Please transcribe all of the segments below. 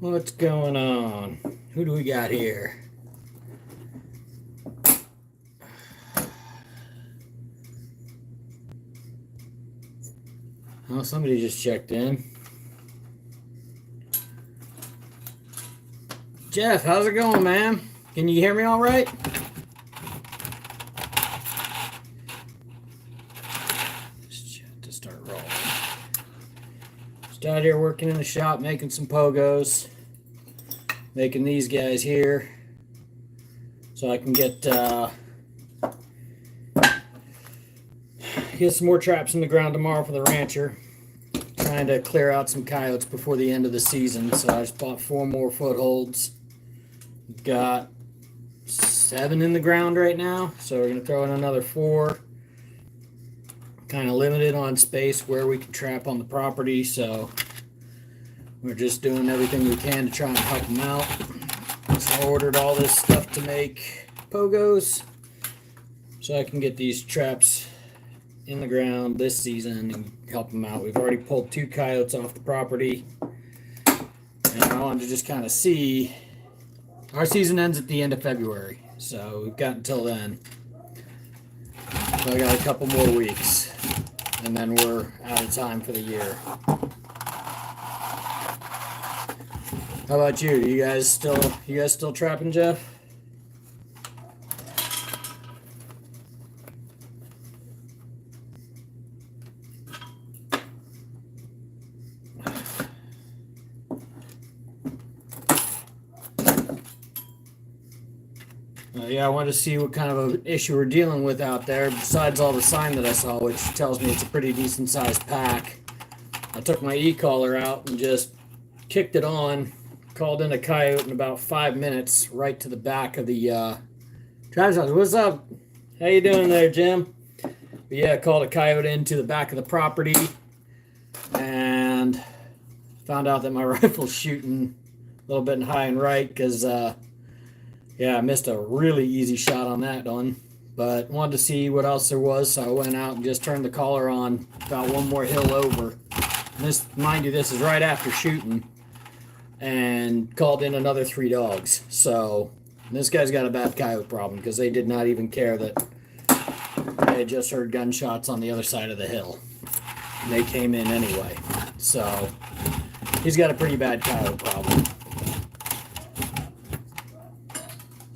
What's going on? Who do we got here? Oh, somebody just checked in. Jeff, how's it going, man? Can you hear me all right? Just to start rolling. Just out here working in the shop, making some pogos. Making these guys here. So I can get some more traps in the ground tomorrow for the rancher. Trying to clear out some coyotes before the end of the season. So I just bought 4 more footholds. Got 7 in the ground right now, so we're going to throw in another 4. Kind of limited on space where we can trap on the property, so we're just doing everything we can to try and help them out. So I ordered all this stuff to make pogos so I can get these traps in the ground this season and help them out. We've already pulled 2 coyotes off the property, and I wanted to just kind of see. Our season ends at the end of February, so we've got until then. So I got a couple more weeks, and then we're out of time for the year. How about you? You guys still trapping, Jeff? Yeah, I wanted to see what kind of an issue we're dealing with out there, besides all the sign that I saw, which tells me it's a pretty decent sized pack. I took my e-collar out and just kicked it on, called in a coyote in about 5 minutes, right to the back of the traps house. What's up? How you doing there, Jim? But yeah, called a coyote into the back of the property, and found out that my rifle's shooting a little bit high and right, because yeah, I missed a really easy shot on that one, but wanted to see what else there was, so I went out and just turned the collar on about 1 more hill over. This, mind you, this is right after shooting, and called in another 3 dogs. So this guy's got a bad coyote problem, because they did not even care that they had just heard gunshots on the other side of the hill. And they came in anyway. So he's got a pretty bad coyote problem.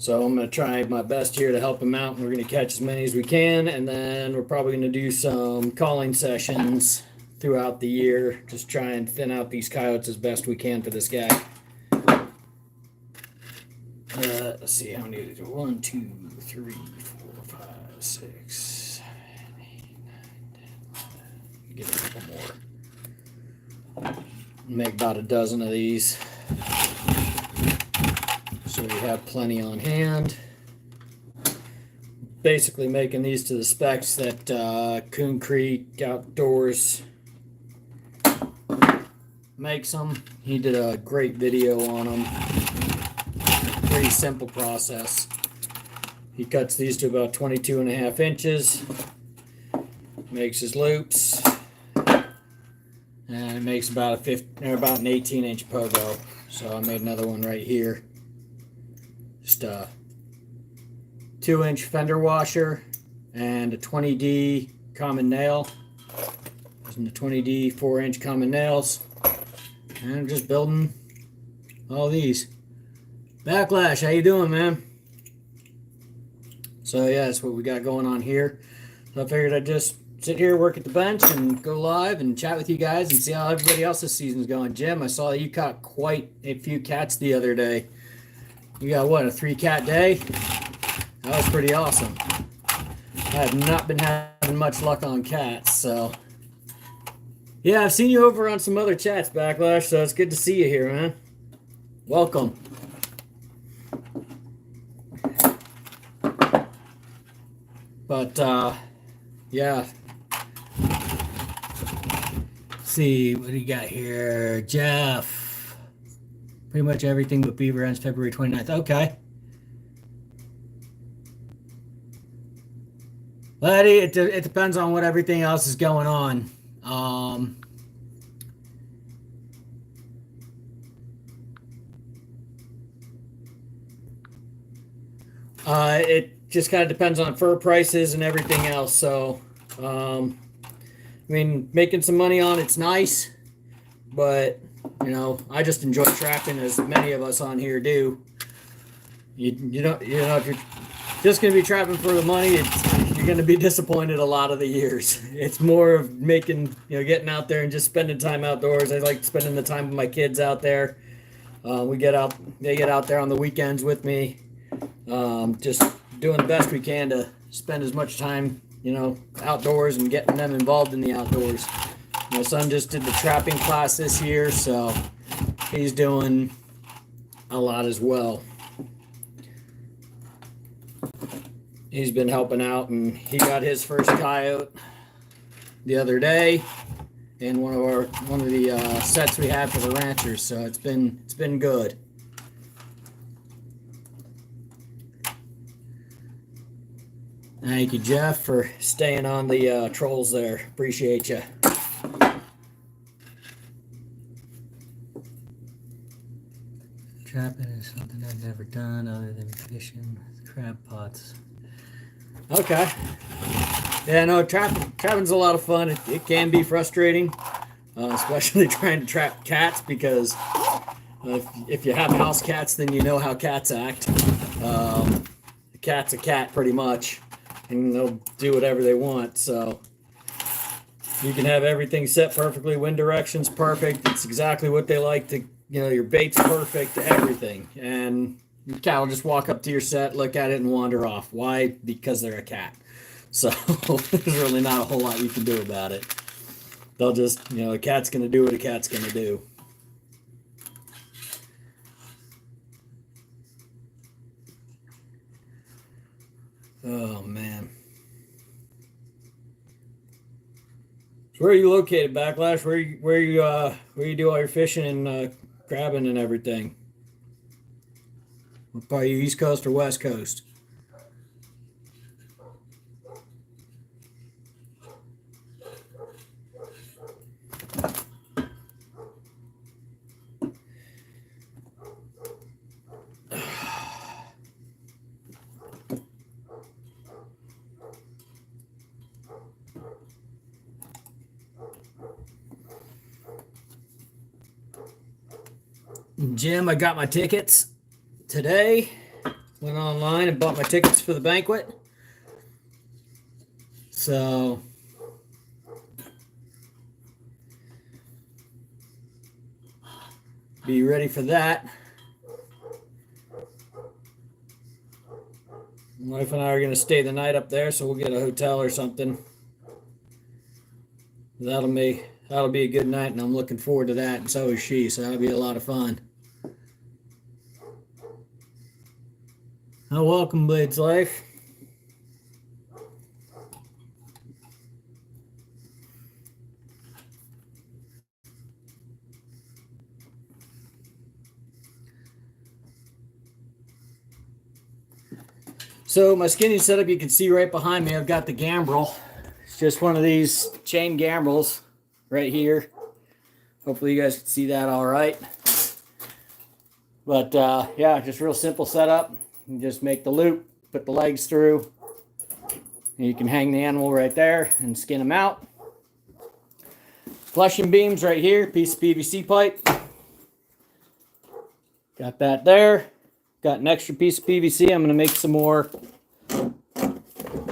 So I'm going to try my best here to help him out, and we're going to catch as many as we can, and then we're probably going to do some calling sessions throughout the year, just try and thin out these coyotes as best we can for this guy. Let's see how many. 1, 2, 3, 4, 5, 6, 7, 8, 9, 10, 11. Get a couple more. Make about a dozen of these. So we have plenty on hand. Basically making these to the specs that Coon Creek Outdoors makes them. He did a great video on them. Pretty simple process. He cuts these to about 22.5 inches. Makes his loops. And it makes about an 18-inch pogo. So I made another one right here. Just a 2-inch fender washer and a 20D common nail. Using the 20D 4-inch common nails. And I'm just building all these. Backlash, how you doing, man? So yeah, that's what we got going on here. So I figured I'd just sit here, work at the bench, and go live and chat with you guys and see how everybody else's season's going. Jim, I saw you caught quite a few cats the other day. You got what, a 3-cat day? That was pretty awesome. I have not been having much luck on cats, so. Yeah, I've seen you over on some other chats, Backlash, so it's good to see you here, man. Welcome. But, yeah. Let's see, what do you got here? Jeff. Pretty much everything but beaver ends February 29th. Okay. Well, it depends on what everything else is going on. It just kind of depends on fur prices and everything else. So, I mean, making some money on it's nice, but I just enjoy trapping, as many of us on here do. If you're just going to be trapping for the money, you're going to be disappointed a lot of the years. It's more of making, getting out there and just spending time outdoors. I like spending the time with my kids out there. They get out there on the weekends with me. Just doing the best we can to spend as much time, outdoors and getting them involved in the outdoors. My son just did the trapping class this year, so he's doing a lot as well. He's been helping out, and he got his first coyote the other day in one of the sets we had for the ranchers. So it's been good. Thank you, Jeff, for staying on the trolls there. Appreciate you. Trapping is something I've never done other than fishing with crab pots. Okay. Yeah, no, trapping's a lot of fun. It can be frustrating, especially trying to trap cats, because if you have house cats, then you know how cats act. A cat's a cat, pretty much, and they'll do whatever they want. So you can have everything set perfectly, wind direction's perfect. It's exactly what they like to, your bait's perfect, everything. And the cat will just walk up to your set, look at it, and wander off. Why? Because they're a cat. So there's really not a whole lot you can do about it. They'll just, a cat's going to do what a cat's going to do. Oh, man. So where are you located, Backlash? Where you do all your fishing and crabbing and everything? What part, are you East Coast or West Coast? Jim, I got my tickets today. Went online and bought my tickets for the banquet. So be ready for that. My wife and I are going to stay the night up there, so we'll get a hotel or something. That'll be a good night, and I'm looking forward to that, and so is she, so that'll be a lot of fun. Oh, welcome, Blades Life. So my skinning setup, you can see right behind me, I've got the gambrel. It's just one of these chain gambrels right here. Hopefully you guys can see that all right. But yeah, just real simple setup. You just make the loop, put the legs through, and you can hang the animal right there and skin them out. Flushing beams right here, piece of PVC pipe. Got that there. Got an extra piece of PVC. I'm going to make some more,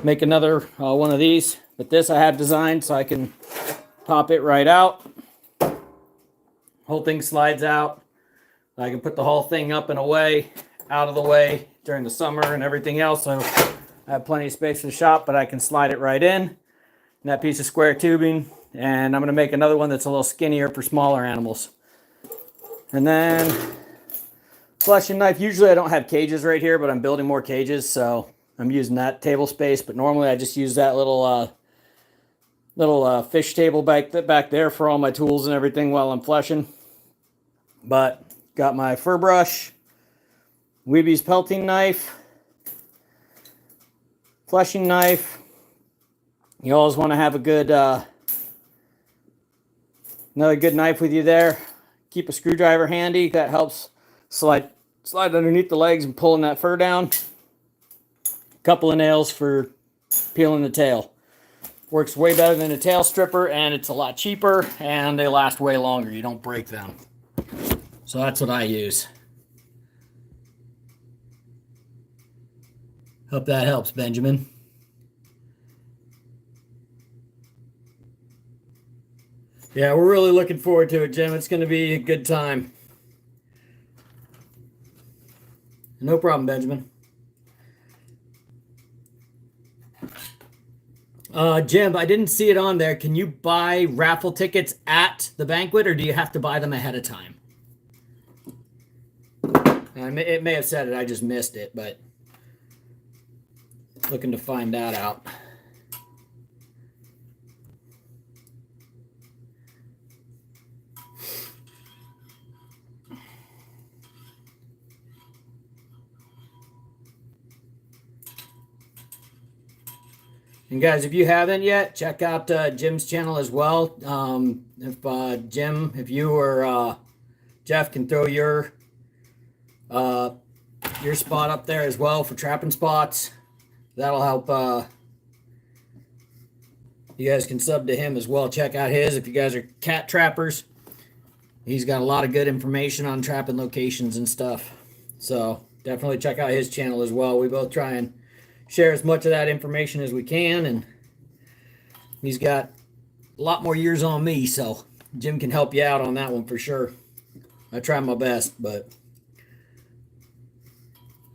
make another one of these. But this I have designed so I can pop it right out. Whole thing slides out. I can put the whole thing up and away, out of the way during the summer and everything else. So I have plenty of space in the shop, but I can slide it right in. And that piece of square tubing. And I'm going to make another one that's a little skinnier for smaller animals. And then flushing knife. Usually I don't have cages right here, but I'm building more cages, so I'm using that table space. But normally I just use that little fish table back there for all my tools and everything while I'm flushing. But got my fur brush, Weeby's pelting knife, flushing knife. You always want to have a good another good knife with you there. Keep a screwdriver handy. That helps slide underneath the legs and pulling that fur down. couple of nails for peeling the tail. Works way better than a tail stripper, and it's a lot cheaper, and they last way longer. You don't break them. So that's what I use. Hope that helps, Benjamin. Yeah, we're really looking forward to it, Jim. It's going to be a good time. No problem, Benjamin. Jim, I didn't see it on there. Can you buy raffle tickets at the banquet, or do you have to buy them ahead of time? It may have said it. I just missed it, but looking to find that out. And guys, if you haven't yet, check out Jim's channel as well. If you or Jeff can throw your spot up there as well for trapping spots, that'll help. You guys can sub to him as well. Check out his if you guys are cat trappers. He's got a lot of good information on trapping locations and stuff. So definitely check out his channel as well. We both try and share as much of that information as we can, and he's got a lot more years on me, so Jim can help you out on that one for sure. I try my best, but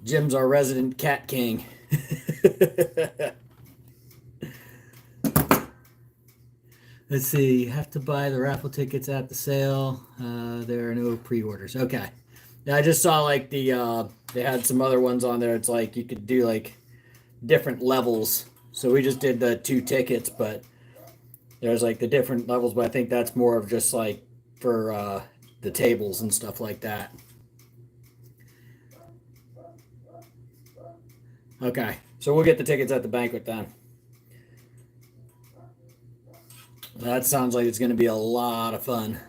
Jim's our resident cat king. Let's see, you have to buy the raffle tickets at the sale. There are no pre-orders. Okay. Yeah, I just saw like they had some other ones on there. It's like you could do like different levels. So we just did the 2 tickets, but there's like the different levels, but I think that's more of just like for the tables and stuff like that. Okay, so we'll get the tickets at the banquet then. That sounds like it's going to be a lot of fun.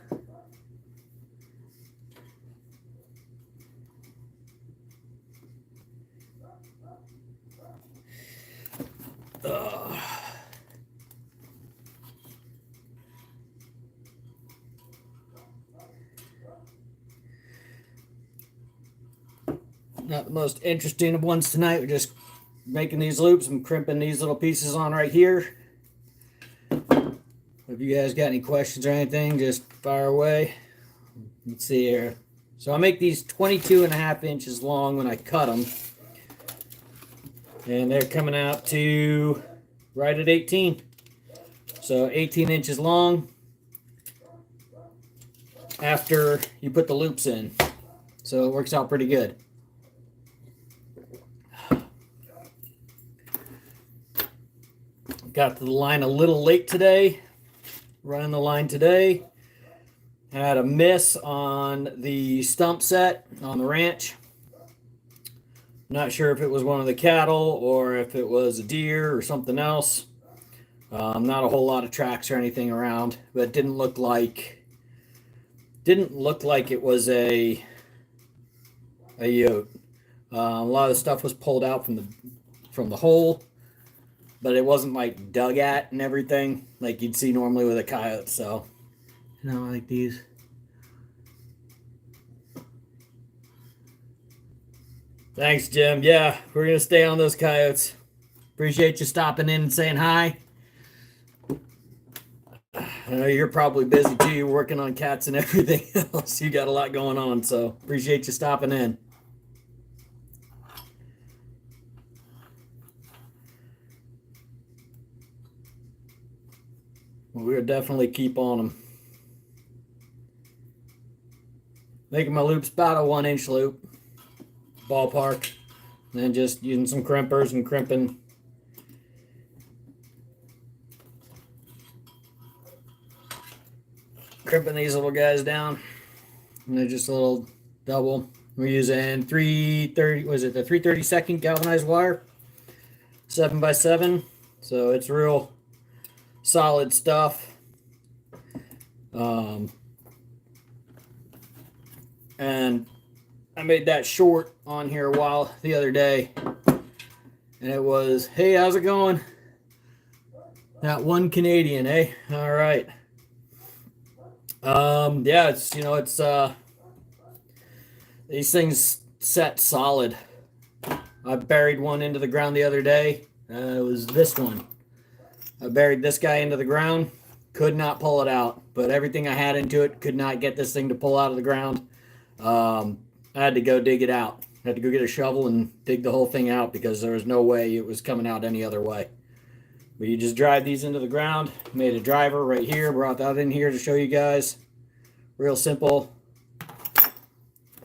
Not the most interesting of ones tonight. We're just making these loops and crimping these little pieces on right here. If you guys got any questions or anything, just fire away. Let's see here. So I make these 22.5 inches long when I cut them. And they're coming out to right at 18. So 18 inches long after you put the loops in. So it works out pretty good. Got the line a little late today. Running the line today. Had a miss on the stump set on the ranch. Not sure if it was one of the cattle or if it was a deer or something else. Not a whole lot of tracks or anything around, but it didn't look like it was a yote. A lot of the stuff was pulled out from the hole, but it wasn't like dug at and everything like you'd see normally with a coyote. So, you know, like these. Thanks, Jim. Yeah, we're going to stay on those coyotes. Appreciate you stopping in and saying hi. I know you're probably busy too. You're working on cats and everything else. You got a lot going on, so appreciate you stopping in. Well, we'll definitely keep on them. Making my loops about a 1-inch loop. Ballpark. And then just using some crimpers and crimping. Crimping these little guys down. And they're just a little double. We're using 330, was it the 332nd galvanized wire? 7x7. So it's real solid stuff. And I made that short on here a while the other day, And it was, hey, how's it going? That one Canadian, eh? All right. Yeah, it's these things set solid. I buried one into the ground the other day. It was this one. I buried this guy into the ground, could not pull it out, but everything I had into it could not get this thing to pull out of the ground. I had to go dig it out. I had to go get a shovel and dig the whole thing out because there was no way it was coming out any other way. But you just drive these into the ground. Made a driver right here, brought that in here to show you guys. Real simple.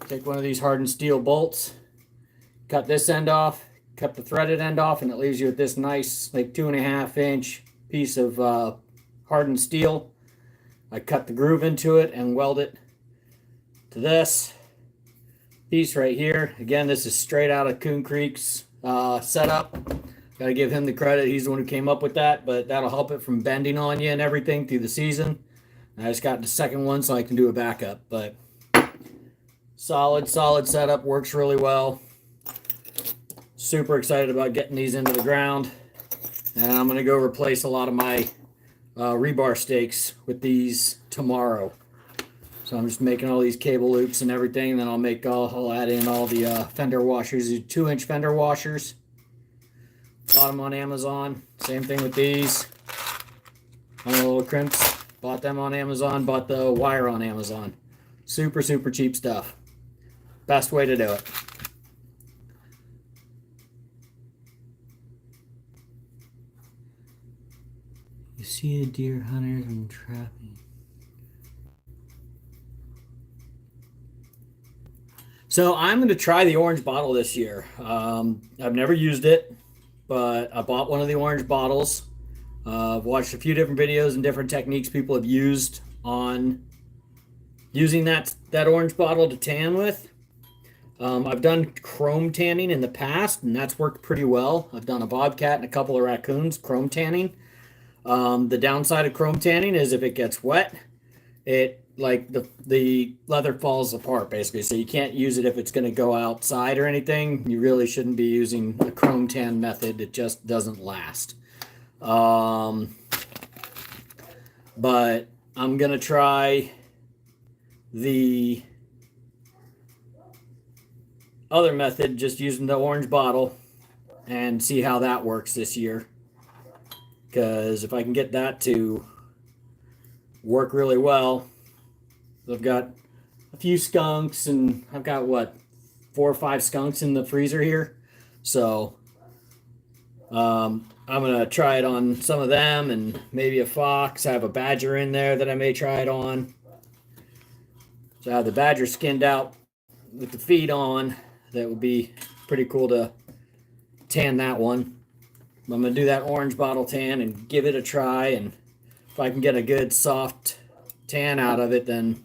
Take one of these hardened steel bolts, cut this end off, cut the threaded end off, and it leaves you with this nice, like 2.5-inch piece of hardened steel. I cut the groove into it and weld it to this piece right here. Again, this is straight out of Coon Creek's setup. Got to give him the credit. He's the one who came up with that, but that'll help it from bending on you and everything through the season. I just got the second one so I can do a backup, but solid setup, works really well. Super excited about getting these into the ground. And I'm going to go replace a lot of my rebar stakes with these tomorrow. So I'm just making all these cable loops and everything. And then I'll add in all the fender washers, 2-inch fender washers. Bought them on Amazon. Same thing with these. On the little crimps. Bought them on Amazon. Bought the wire on Amazon. Super cheap stuff. Best way to do it. You see a deer hunter and trapping. So I'm going to try the orange bottle this year. I've never used it, but I bought one of the orange bottles. I've watched a few different videos and different techniques people have used on using that orange bottle to tan with. I've done chrome tanning in the past, and that's worked pretty well. I've done a bobcat and a couple of raccoons chrome tanning. The downside of chrome tanning is if it gets wet, it like the leather falls apart basically. So you can't use it if it's going to go outside or anything. You really shouldn't be using a chrome tan method. It just doesn't last. But I'm going to try the other method, just using the orange bottle, and see how that works this year. Because if I can get that to work really well, I've got a few skunks, and I've got 4 or 5 skunks in the freezer here. So I'm going to try it on some of them, and maybe a fox. I have a badger in there that I may try it on. So I have the badger skinned out with the feet on. That would be pretty cool to tan that one. I'm going to do that orange bottle tan and give it a try, and if I can get a good soft tan out of it, then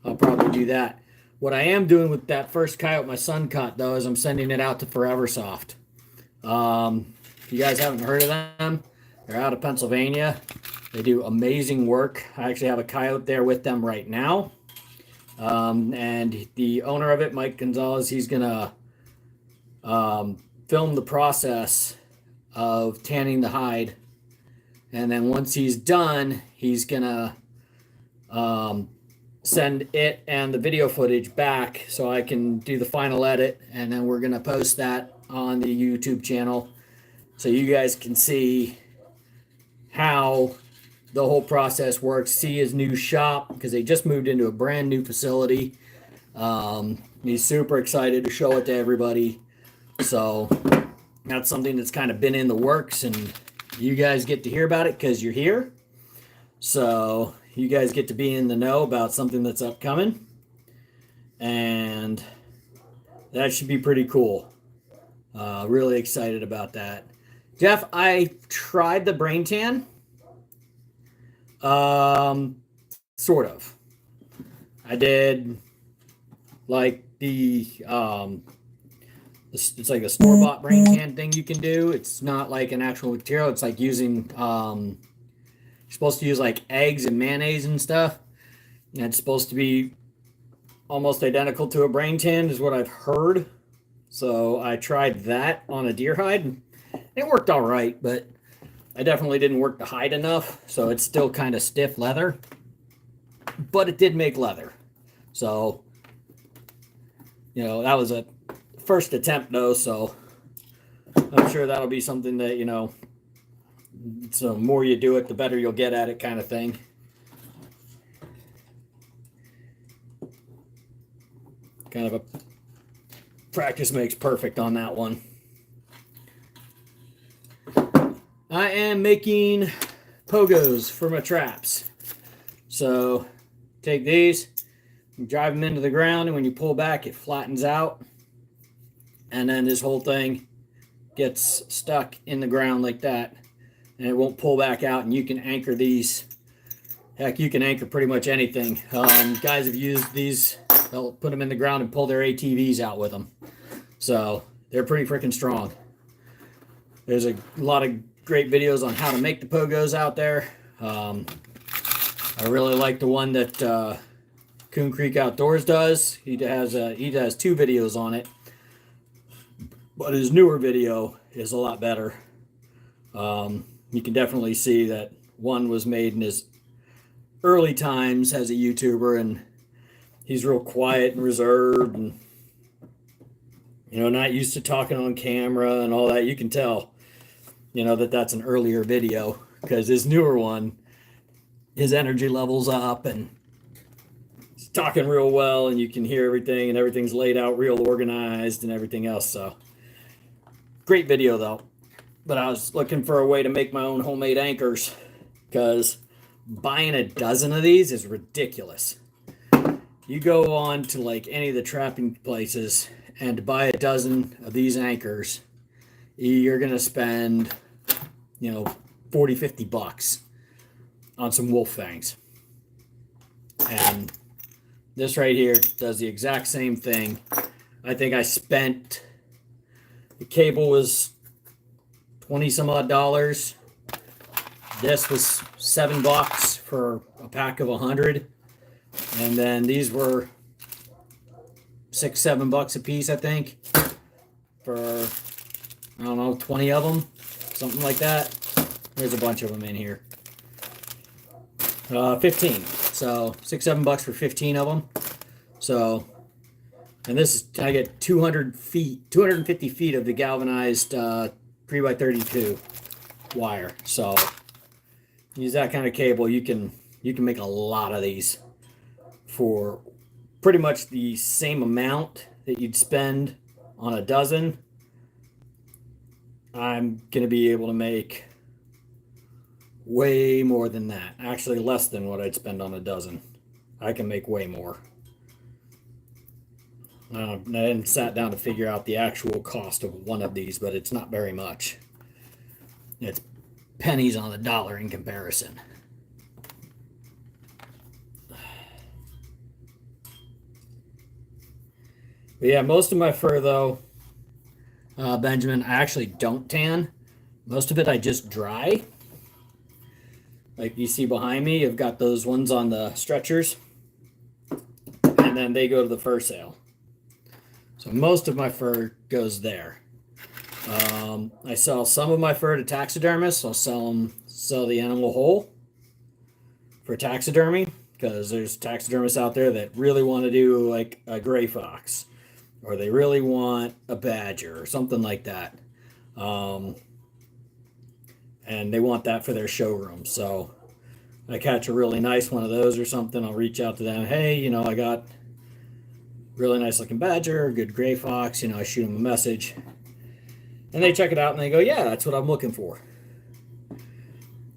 I'll probably do that. What I am doing with that first coyote my son caught, though, is I'm sending it out to Forever Soft. If you guys haven't heard of them, they're out of Pennsylvania. They do amazing work. I actually have a coyote there with them right now. And the owner of it, Mike Gonzalez, he's going to film the process of tanning the hide. And then once he's done, he's going to send it and the video footage back so I can do the final edit. And then we're going to post that on the YouTube channel so you guys can see how the whole process works, see his new shop, because they just moved into a brand new facility. He's super excited to show it to everybody. So that's something that's kind of been in the works, and you guys get to hear about it because you're here. So you guys get to be in the know about something that's upcoming, and that should be pretty cool. Really excited about that. Jeff, I tried the brain tan. Sort of. I did like it's like a store-bought brain tan thing you can do. It's not like an actual material. It's like using, you're supposed to use like eggs and mayonnaise and stuff. And it's supposed to be almost identical to a brain tan is what I've heard. So I tried that on a deer hide. It worked all right, but I definitely didn't work the hide enough, so it's still kind of stiff leather. But it did make leather. So, that was a first attempt though, so I'm sure that'll be something that, so the more you do it, the better you'll get at it kind of thing. Kind of a practice makes perfect on that one. I am making pogos for my traps. So take these, you drive them into the ground, and when you pull back, it flattens out. And then this whole thing gets stuck in the ground like that, and it won't pull back out, and you can anchor these. Heck, you can anchor pretty much anything. Guys have used these. They'll put them in the ground and pull their ATVs out with them. So they're pretty freaking strong. There's a lot of great videos on how to make the pogos out there. I really like the one that Coon Creek Outdoors does. He has 2 videos on it, but his newer video is a lot better. You can definitely see that one was made in his early times as a YouTuber, and he's real quiet and reserved, and not used to talking on camera and all that. You can tell, that's an earlier video, because his newer one, his energy level's up and he's talking real well, and you can hear everything, and everything's laid out real organized and everything else. So great video though. But I was looking for a way to make my own homemade anchors, because buying a dozen of these is ridiculous. You go on to like any of the trapping places and to buy a dozen of these anchors, you're going to spend, $40-50 on some wolf fangs. And this right here does the exact same thing. I think I spent, the cable was 20 some odd dollars. This was $7 for a pack of 100. And then these were $6-7 a piece, I think, for, I don't know, 20 of them, something like that. There's a bunch of them in here. 15. So $6-7 for 15 of them. So, and this is, I get 250 feet of the galvanized 3x32 wire. So use that kind of cable. You can make a lot of these for pretty much the same amount that you'd spend on a dozen. I'm going to be able to make way more than that. Actually, less than what I'd spend on a dozen. I can make way more. I didn't sat down to figure out the actual cost of one of these, but it's not very much. It's pennies on the dollar in comparison. But yeah, most of my fur though, Benjamin, I actually don't tan. Most of it I just dry. Like you see behind me, I've got those ones on the stretchers, and then they go to the fur sale. So most of my fur goes there. I sell some of my fur to taxidermists. I'll sell the animal whole for taxidermy, because there's taxidermists out there that really want to do like a gray fox, or they really want a badger or something like that. And they want that for their showroom. So I catch a really nice one of those or something, I'll reach out to them. Hey, I got really nice looking badger, good gray fox. I shoot them a message, and they check it out and they go, yeah, that's what I'm looking for.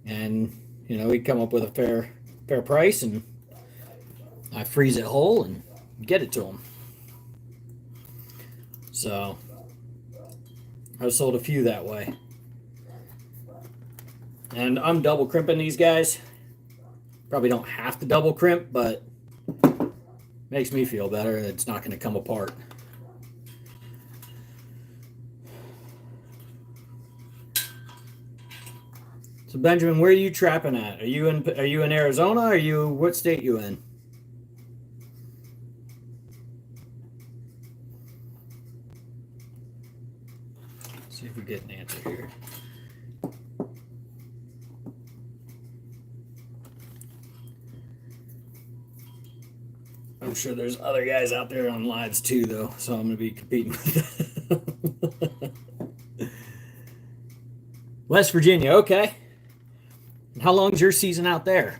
And we come up with a fair price, and I freeze it whole and get it to them. So I've sold a few that way. And I'm double crimping these guys. Probably don't have to double crimp, but makes me feel better. It's not going to come apart. So Benjamin, where are you trapping at? Are you in Arizona? What state you in? See if we get an answer here. I'm sure there's other guys out there on lives too, though, so I'm going to be competing with them. West Virginia, okay. And how long is your season out there?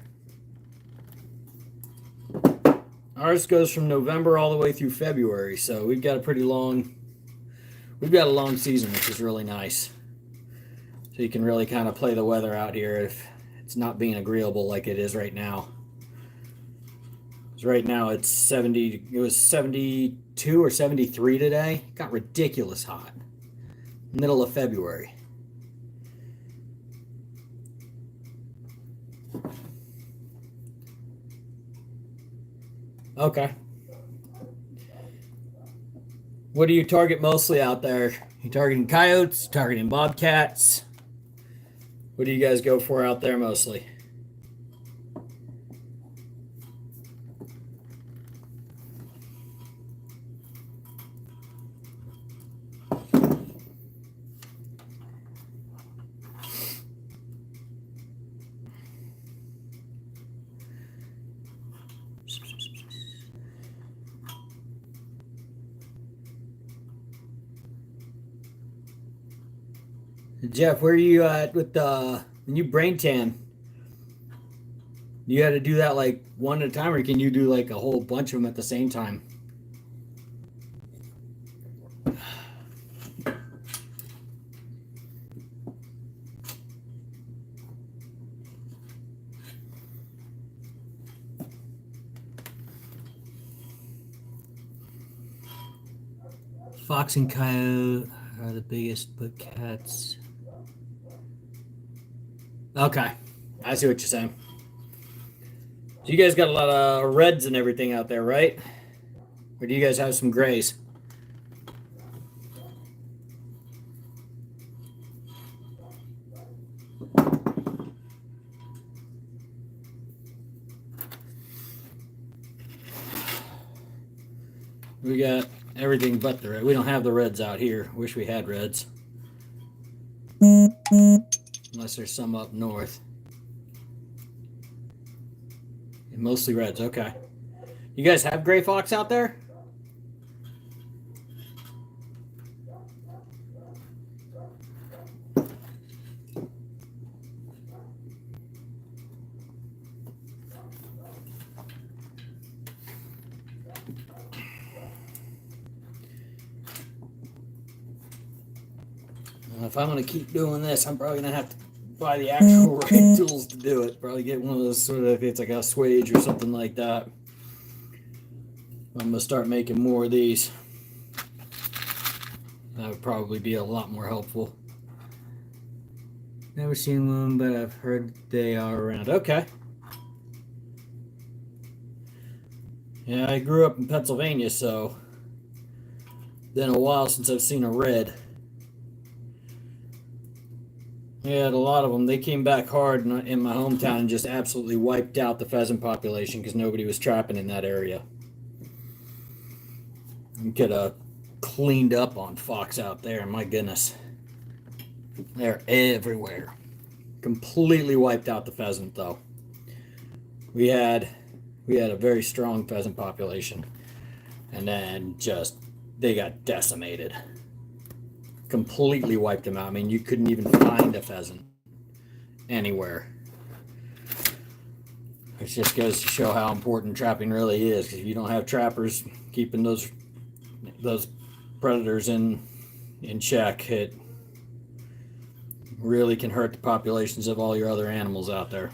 Ours goes from November all the way through February, so we've got a long season, which is really nice. So you can really kind of play the weather out here if it's not being agreeable like it is right now. Right now it's 70, it was 72 or 73 today. It got ridiculous hot. Middle of February. Okay. What do you target mostly out there? You targeting coyotes, targeting bobcats? What do you guys go for out there mostly? Jeff, where are you at with when you brain tan? You had to do that like one at a time, or can you do like a whole bunch of them at the same time? Fox and coyote are the biggest, but cats. Okay, I see what you're saying. So you guys got a lot of reds and everything out there, right? Or do you guys have some grays? We got everything but the red. We don't have the reds out here. Wish we had reds. Unless there's some up north. And mostly reds, okay. You guys have gray fox out there? If I'm going to keep doing this, I'm probably going to have to buy the actual right tools to do it. Probably get one of those sort of, if it's like a swage or something like that. I'm going to start making more of these. That would probably be a lot more helpful. Never seen one, but I've heard they are around. Okay. Yeah, I grew up in Pennsylvania, so been a while since I've seen a red. We had a lot of them. They came back hard in my hometown and just absolutely wiped out the pheasant population because nobody was trapping in that area. You could have cleaned up on fox out there. My goodness. They're everywhere. Completely wiped out the pheasant, though. We had a very strong pheasant population. And then just, they got decimated. Completely wiped them out. I mean, you couldn't even find a pheasant anywhere. It just goes to show how important trapping really is. Because if you don't have trappers keeping those predators in check, it really can hurt the populations of all your other animals out there.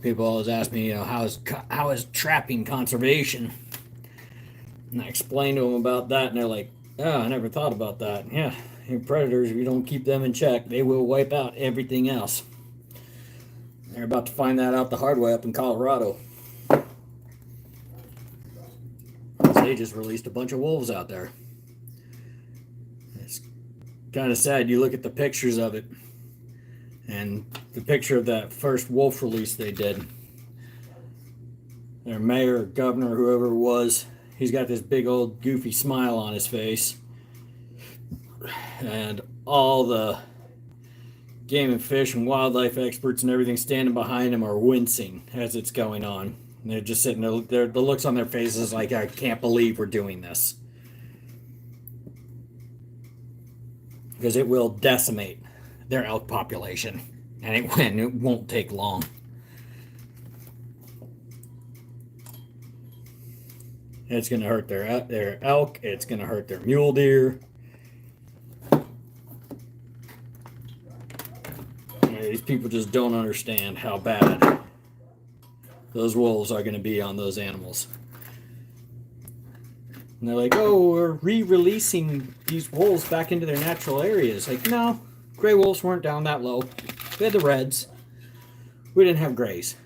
People always ask me, how is trapping conservation? And I explain to them about that, and they're like, "Oh, I never thought about that." Yeah, your predators, if you don't keep them in check, they will wipe out everything else. They're about to find that out the hard way up in Colorado. They just released a bunch of wolves out there. It's kind of sad. You look at the pictures of it, And the picture of that first wolf release they did, their mayor, or governor, whoever it was, he's got this big old goofy smile on his face. And all the game and fish and wildlife experts and everything standing behind him are wincing as it's going on. And they're just sitting there, the looks on their faces like, I can't believe we're doing this. Because it will decimate their elk population. And it won't take long. It's going to hurt their elk. It's going to hurt their mule deer. These people just don't understand how bad those wolves are going to be on those animals. And they're like, oh, we're re-releasing these wolves back into their natural areas. Like, no, gray wolves weren't down that low. We had the reds. We didn't have grays.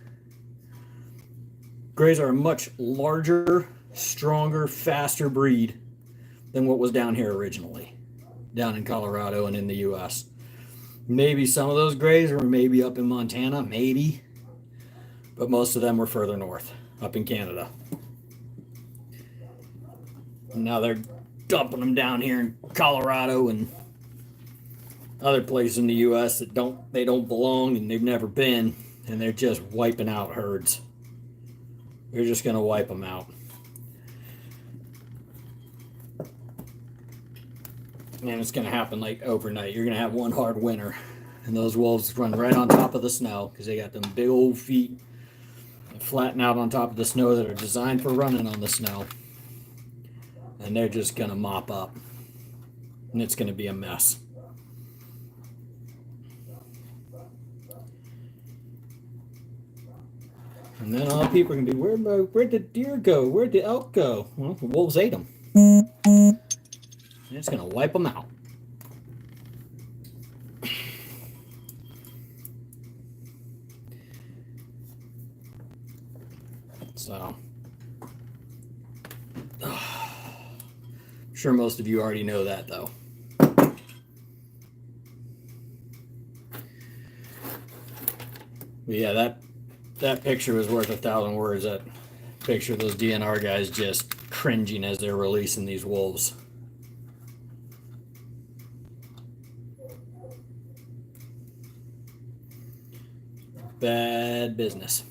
Grays are a much larger, stronger, faster breed than what was down here originally, down in Colorado and in the U.S. Maybe some of those grays were maybe up in Montana, maybe, but most of them were further north, up in Canada. And now they're dumping them down here in Colorado and other places in the U.S. that don't belong and they've never been, and they're just wiping out herds. They're just going to wipe them out. And it's going to happen like overnight. You're going to have one hard winter, and those wolves run right on top of the snow because they got them big old feet that flatten out on top of the snow that are designed for running on the snow. And they're just going to mop up, and it's going to be a mess. And then all the people are going to be, where'd the deer go? Where'd the elk go? Well, the wolves ate them. And it's going to wipe them out. So, I'm sure most of you already know that, though. But yeah, that picture was worth 1,000 words. That picture of those DNR guys just cringing as they're releasing these wolves. Bad business.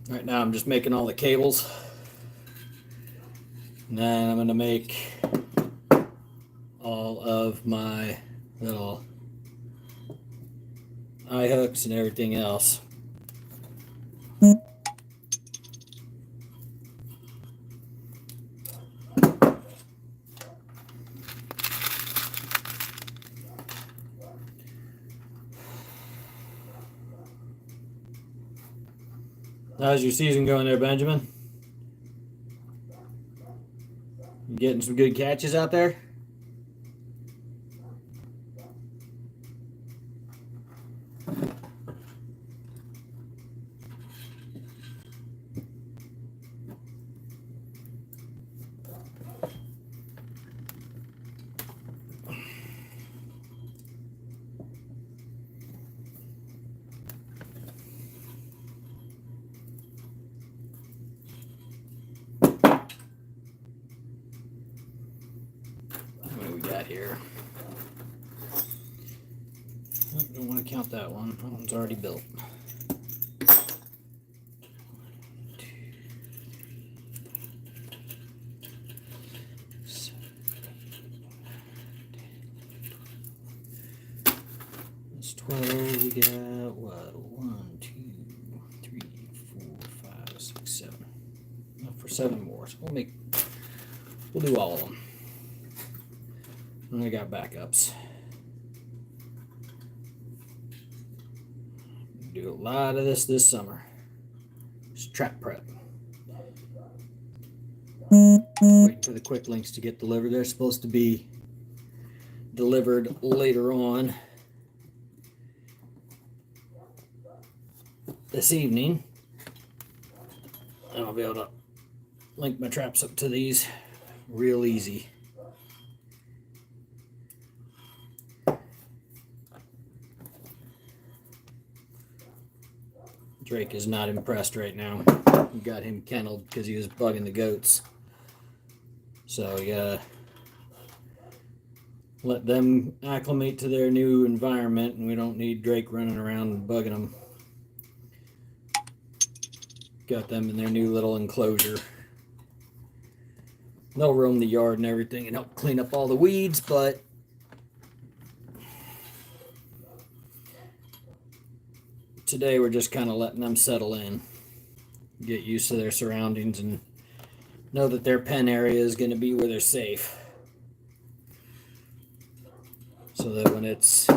Right now I'm just making all the cables. And then I'm going to make all of my little eye hooks and everything else. How's your season going there, Benjamin? You getting some good catches out there? Here. I don't want to count that one. That one's already built. That's 12. We got what? 1, 2, 3, 4, 5, 6, 7. For 7 more. So we'll do all of them. And I got backups. Do a lot of this summer. Just trap prep. Waiting for the quick links to get delivered. They're supposed to be delivered later on this evening. And I'll be able to link my traps up to these real easy. Drake is not impressed right now. We got him kenneled because he was bugging the goats. So we gotta let them acclimate to their new environment, and we don't need Drake running around and bugging them. Got them in their new little enclosure. They'll roam the yard and everything and help clean up all the weeds, but today we're just kind of letting them settle in, get used to their surroundings, and know that their pen area is going to be where they're safe. So that when it's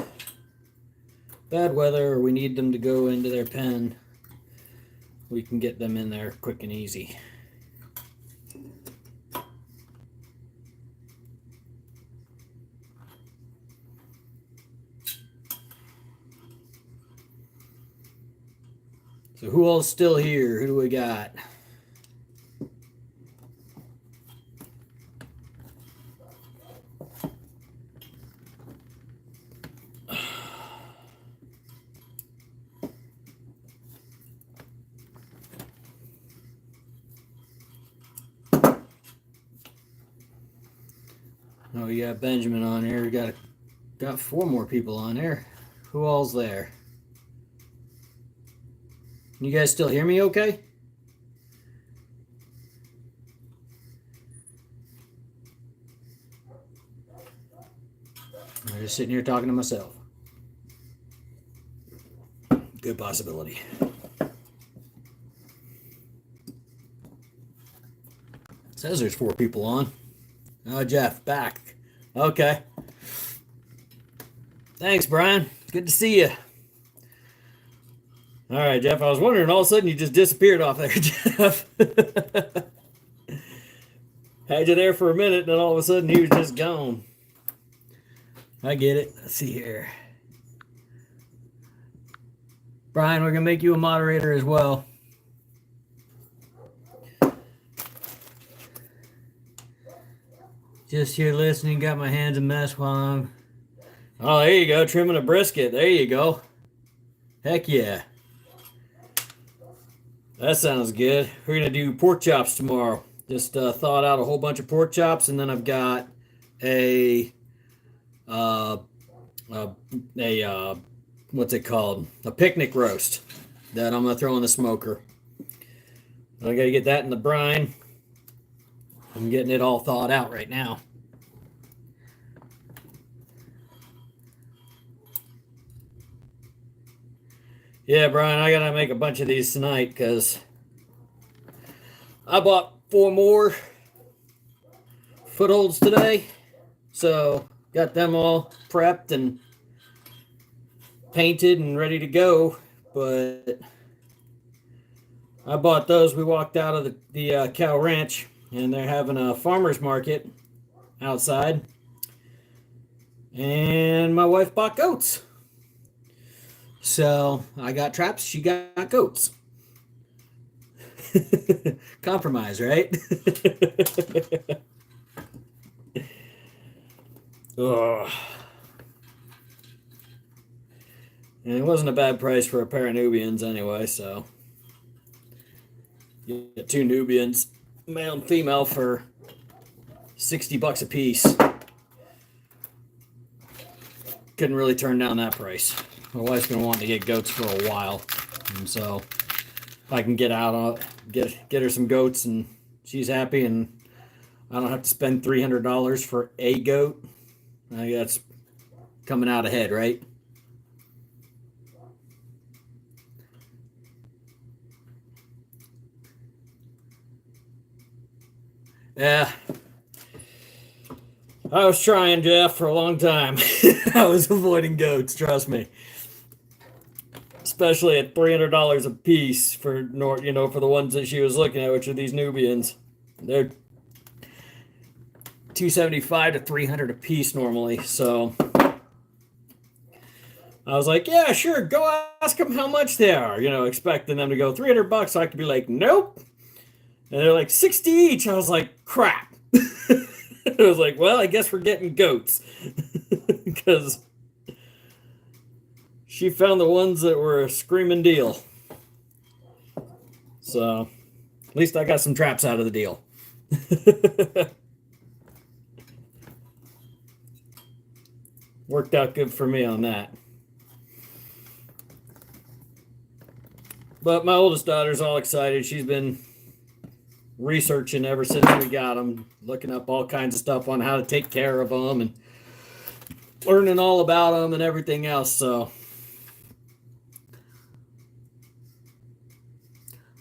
bad weather or we need them to go into their pen, we can get them in there quick and easy. So who all's still here? Who do we got? Oh, we got Benjamin on here. We got 4 more people on here. Who all's there? Can you guys still hear me okay? I'm just sitting here talking to myself. Good possibility. It says there's 4 people on. Oh, Jeff, back. Okay. Thanks, Brian. Good to see you. All right, Jeff, I was wondering, all of a sudden you just disappeared off there, Jeff. Had you there for a minute, and then all of a sudden he was just gone. I get it. Let's see here. Brian, we're going to make you a moderator as well. Just here listening, got my hands a mess while I'm... Oh, there you go, trimming a brisket. There you go. Heck yeah. That sounds good. We're going to do pork chops tomorrow. Just thawed out a whole bunch of pork chops, and then I've got what's it called? A picnic roast that I'm going to throw in the smoker. I got to get that in the brine. I'm getting it all thawed out right now. Yeah, Brian, I got to make a bunch of these tonight because I bought 4 more footholds today. So got them all prepped and painted and ready to go. But I bought those. We walked out of the cow ranch, and they're having a farmer's market outside. And my wife bought goats. So I got traps, she got goats. Compromise, right? Ugh. And it wasn't a bad price for a pair of Nubians anyway, so you get 2 Nubians, male and female, for $60 a piece. Couldn't really turn down that price. My wife's been wanting to get goats for a while, and so if I can get her some goats, and she's happy, and I don't have to spend $300 for a goat, I think that's coming out ahead, right? Yeah. I was trying, Jeff, for a long time. I was avoiding goats, trust me. Especially at $300 a piece for for the ones that she was looking at, which are these Nubians. They're $275 to $300 a piece normally. So I was like, yeah, sure, go ask them how much they are, expecting them to go $300. So I could be like, nope. And they're like 60 each. I was like, crap. I was like, well, I guess we're getting goats. Because she found the ones that were a screaming deal. So at least I got some traps out of the deal. Worked out good for me on that. But my oldest daughter's all excited. She's been researching ever since we got them, looking up all kinds of stuff on how to take care of them and learning all about them and everything else. So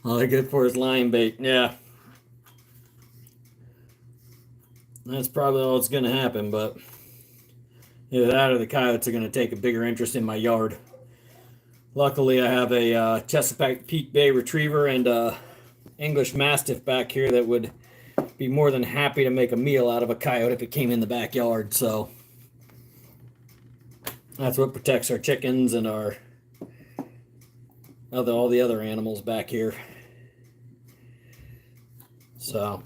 all they're good for is lion bait. Yeah. That's probably all that's going to happen, but either that or the coyotes are going to take a bigger interest in my yard. Luckily, I have a Chesapeake Bay Retriever and a English Mastiff back here that would be more than happy to make a meal out of a coyote if it came in the backyard. So that's what protects our chickens and all the other animals back here. So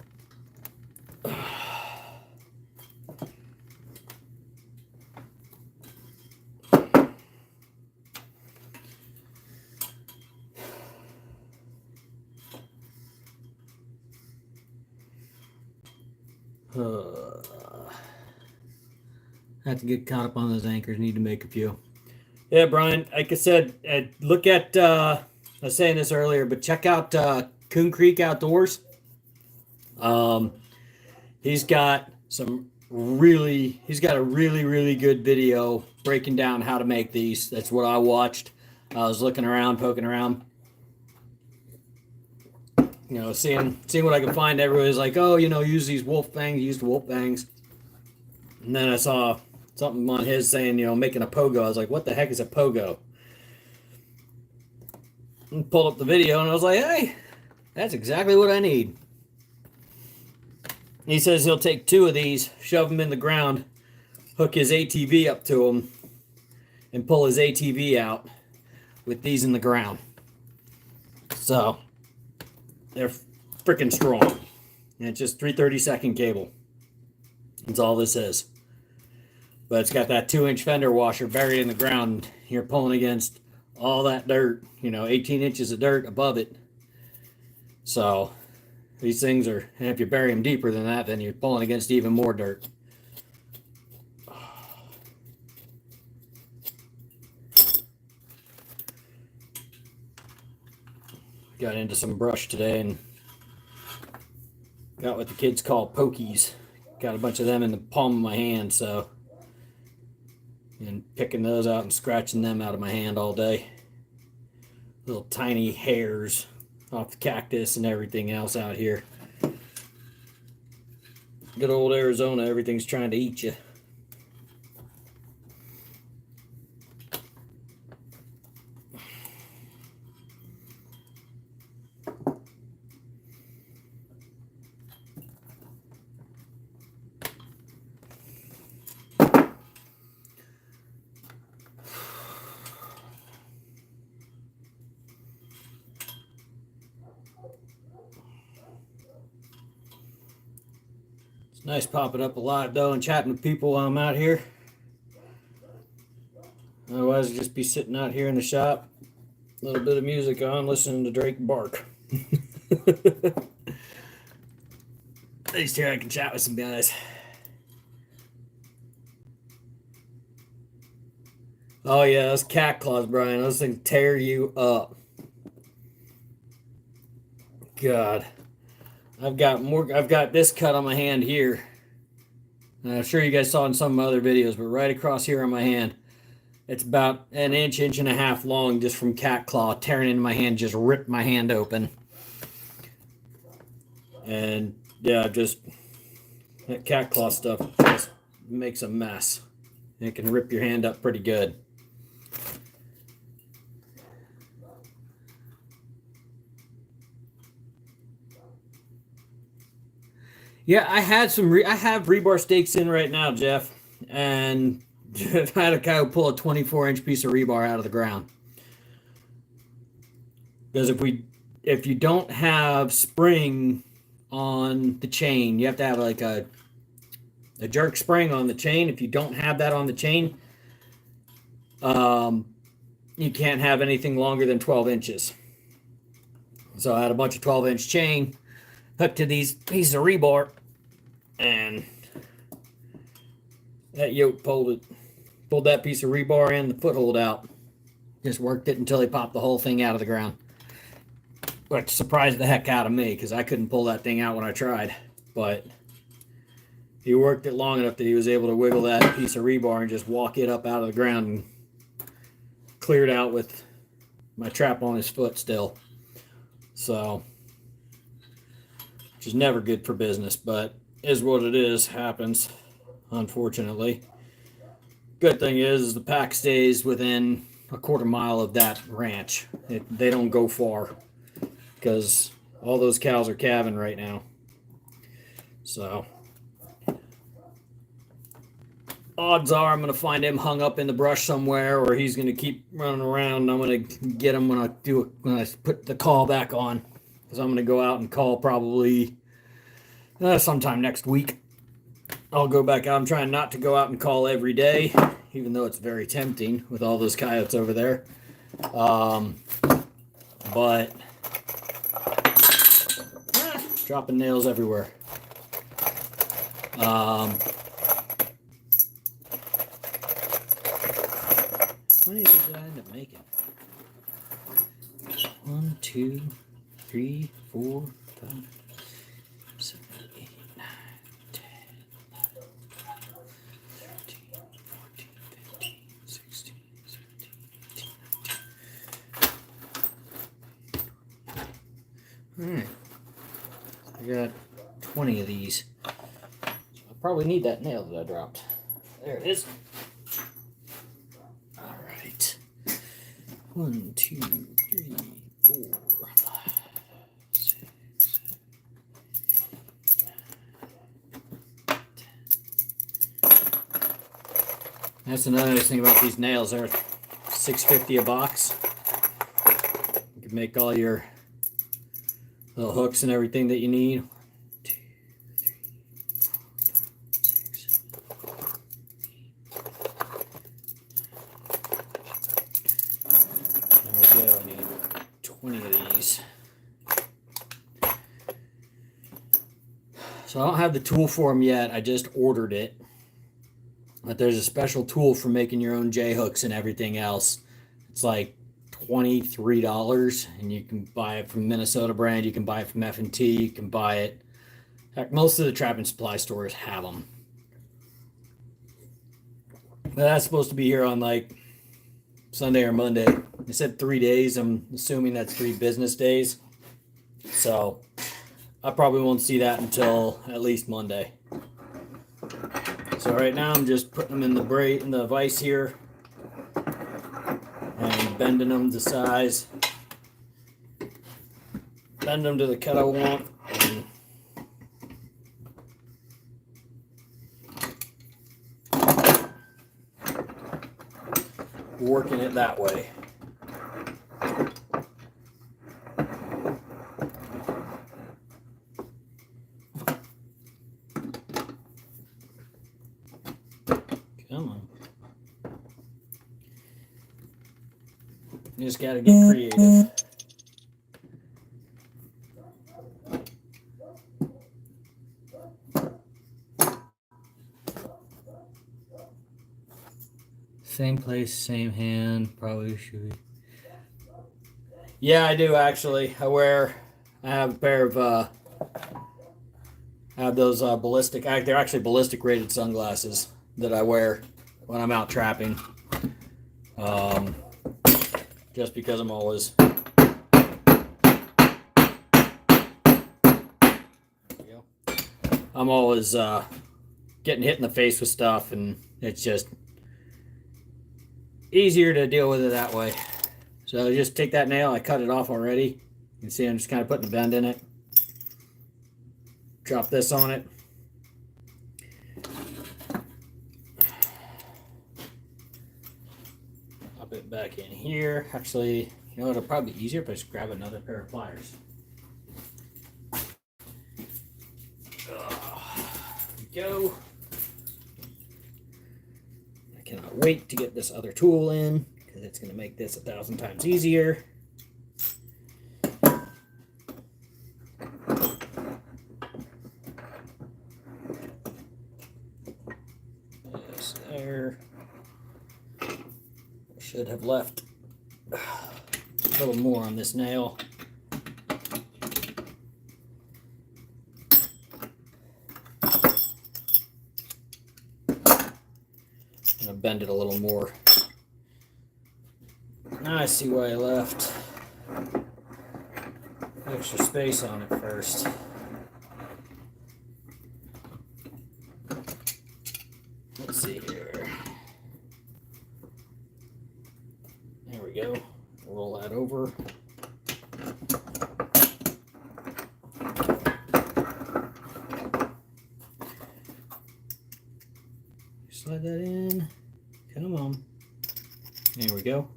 have to get caught up on those anchors. Need to make a few. Yeah, Brian, like I said, look at, I was saying this earlier, but check out Coon Creek Outdoors. He's got a really good video breaking down how to make these. That's what I watched. I was looking around, poking around, seeing what I could find. Everybody's like, oh, use these wolf fangs, use the wolf fangs. And then I saw something on his saying, making a pogo. I was like, what the heck is a pogo? And pulled up the video and I was like, hey, that's exactly what I need. He says he'll take 2 of these, shove them in the ground, hook his ATV up to them, and pull his ATV out with these in the ground. So they're freaking strong. And it's just 3/32 cable. That's all this is. But it's got that 2-inch fender washer buried in the ground. You're pulling against all that dirt, 18 inches of dirt above it. So these things are, and if you bury them deeper than that, then you're pulling against even more dirt. Got into some brush today and got what the kids call pokies. Got a bunch of them in the palm of my hand, so, and picking those out and scratching them out of my hand all day. Little tiny hairs off the cactus and everything else out here. Good old Arizona, everything's trying to eat you. Nice popping up a lot though and chatting with people while I'm out here. Otherwise, I'd just be sitting out here in the shop, a little bit of music on, listening to Drake bark. At least here I can chat with some guys. Oh yeah, those cat claws, Brian. Those things tear you up. God. I've got this cut on my hand here. And I'm sure you guys saw in some of my other videos, but right across here on my hand, it's about an inch and a half long just from cat claw tearing into my hand, just ripped my hand open. And yeah, just that cat claw stuff just makes a mess. It can rip your hand up pretty good. Yeah, I have rebar stakes in right now, Jeff, and I had a guy who pull a 24-inch piece of rebar out of the ground. Because if you don't have spring on the chain, you have to have like a jerk spring on the chain. If you don't have that on the chain, you can't have anything longer than 12 inches. So I had a bunch of 12-inch chain hooked to these pieces of rebar, and that yoke pulled that piece of rebar in, the foothold out. Just worked it until he popped the whole thing out of the ground. Which surprised the heck out of me, because I couldn't pull that thing out when I tried. But he worked it long enough that he was able to wiggle that piece of rebar and just walk it up out of the ground and cleared out with my trap on his foot still. So, which is never good for business, but is what it is. Happens, unfortunately. Good thing is the pack stays within a quarter mile of that ranch. They don't go far, because all those cows are calving right now. So odds are I'm going to find him hung up in the brush somewhere, or he's going to keep running around. I'm going to get him when I put the call back on, because I'm going to go out and call probably sometime next week. I'll go back out. I'm trying not to go out and call every day, even though it's very tempting with all those coyotes over there. But dropping nails everywhere. How many of these did I end up making? 1, 2, 3, 4, 5, 7, 8, 9, 10, 11, 12, 13, 14, 15, 16, 17, 18, 19. Alright. I got 20 of these. So I probably need that nail that I dropped. There it is. Alright. 1, 2, 3, 4, 5, 6, 7, 10. That's another nice thing about these nails. They're $6.50 a box. You can make all your little hooks and everything that you need. 1, 2, 3, 4, 5, 6, 7. There we go. I need 20 of these. So I don't have the tool for them yet. I just ordered it. But there's a special tool for making your own J hooks and everything else. It's like $23, and you can buy it from Minnesota brand. You can buy it from F&T. You can buy it. Heck, most of the trap and supply stores have them. But that's supposed to be here on like Sunday or Monday. They said 3 days. I'm assuming that's 3 business days. So I probably won't see that until at least Monday. So right now I'm just putting them in the vise here and bending them to size. Bend them to the cut I want. And working it that way. Come on. You just gotta get creative. Same place, same hand, probably should be. Yeah, I do actually. I have a pair of, I have those ballistic, they're actually ballistic rated sunglasses that I wear when I'm out trapping. Just because I'm always, getting hit in the face with stuff, and it's just easier to deal with it that way. So just take that nail, I cut it off already. You can see I'm just kind of putting a bend in it. Drop this on it. here. Actually, you know, it'll probably be easier if I just grab another pair of pliers. There we go. I cannot wait to get this other tool in because it's going to make this 1,000 times easier. Yes, there. Should have left a little more on this nail. I'm gonna bend it a little more. Now I see why I left extra space on it first. Let's see here. There we go. Roll that over. Slide that in. Come on. There we go.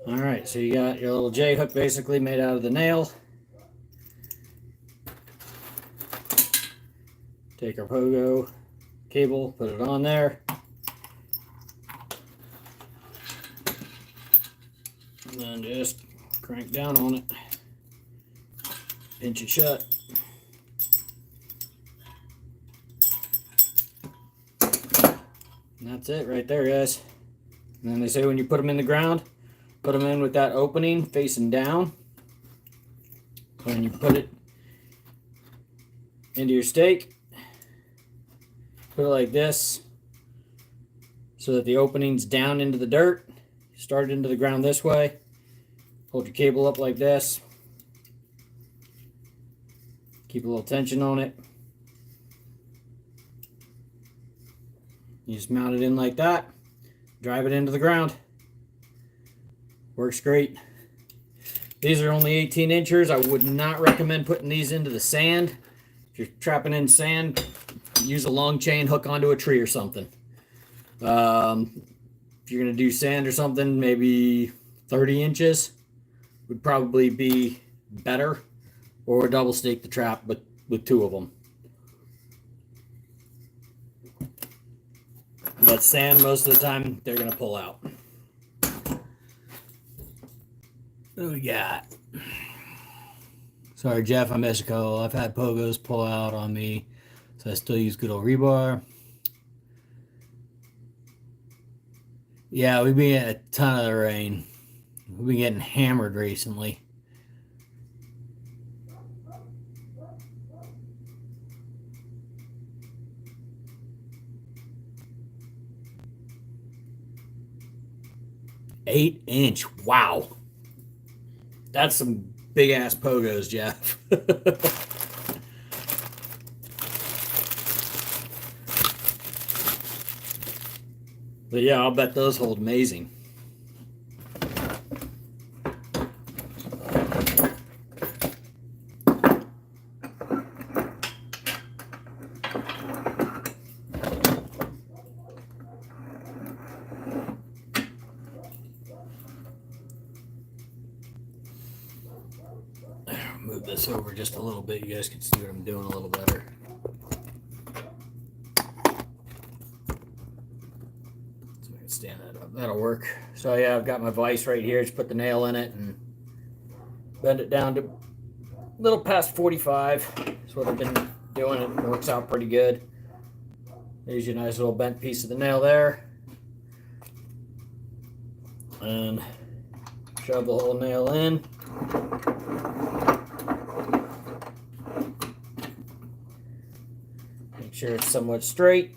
All right, so you got your little J hook basically made out of the nail. Take our pogo cable, put it on there. And then just crank down on it. Pinch it shut. And that's it right there, guys. And then they say when you put them in the ground, put them in with that opening facing down. When you put it into your stake, put it like this so that the opening's down into the dirt. Start it into the ground this way. Hold your cable up like this. Keep a little tension on it. You just mount it in like that. Drive it into the ground. Works great. These are only 18 inches. I would not recommend putting these into the sand. If you're trapping in sand, use a long chain, hook onto a tree or something. If you're going to do sand or something, maybe 30 inches would probably be better. Or double stake the trap with two of them. But sand, most of the time, they're going to pull out. What do we got? Sorry, Jeff, I'm Mexico. I've had pogos pull out on me, so I still use good old rebar. Yeah, we've been getting a ton of the rain. We've been getting hammered recently. Eight-inch. Wow. That's some big ass pogos, Jeff. But yeah, I'll bet those hold amazing. Move this over just a little bit. You guys can see what I'm doing a little better. So I can stand that up. That'll work. So yeah, I've got my vise right here. Just put the nail in it and bend it down to a little past 45. That's what I've been doing. It works out pretty good. There's your nice little bent piece of the nail there. And shove the whole nail in. Make sure it's somewhat straight.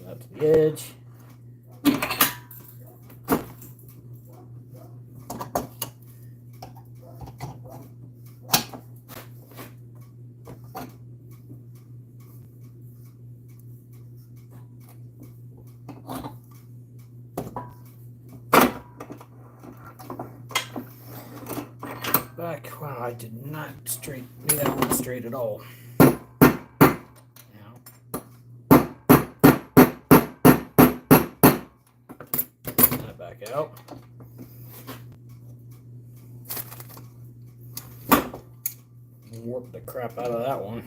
Out to the edge. Back. Wow, I did not do that one straight at all. Now. back out. Warp the crap out of that one.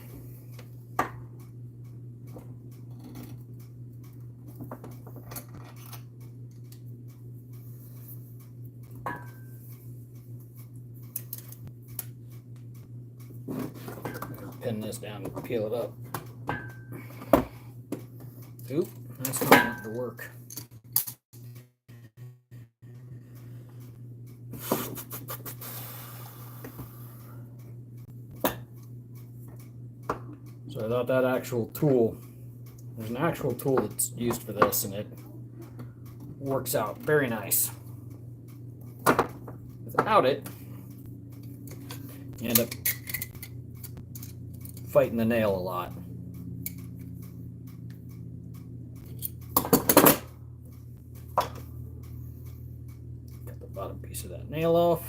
Pin this down and peel it up. Oop, that's not going to work. So I thought that actual tool, there's an actual tool that's used for this, and it works out very nice. Without it, you end up fighting the nail a lot. Cut the bottom piece of that nail off.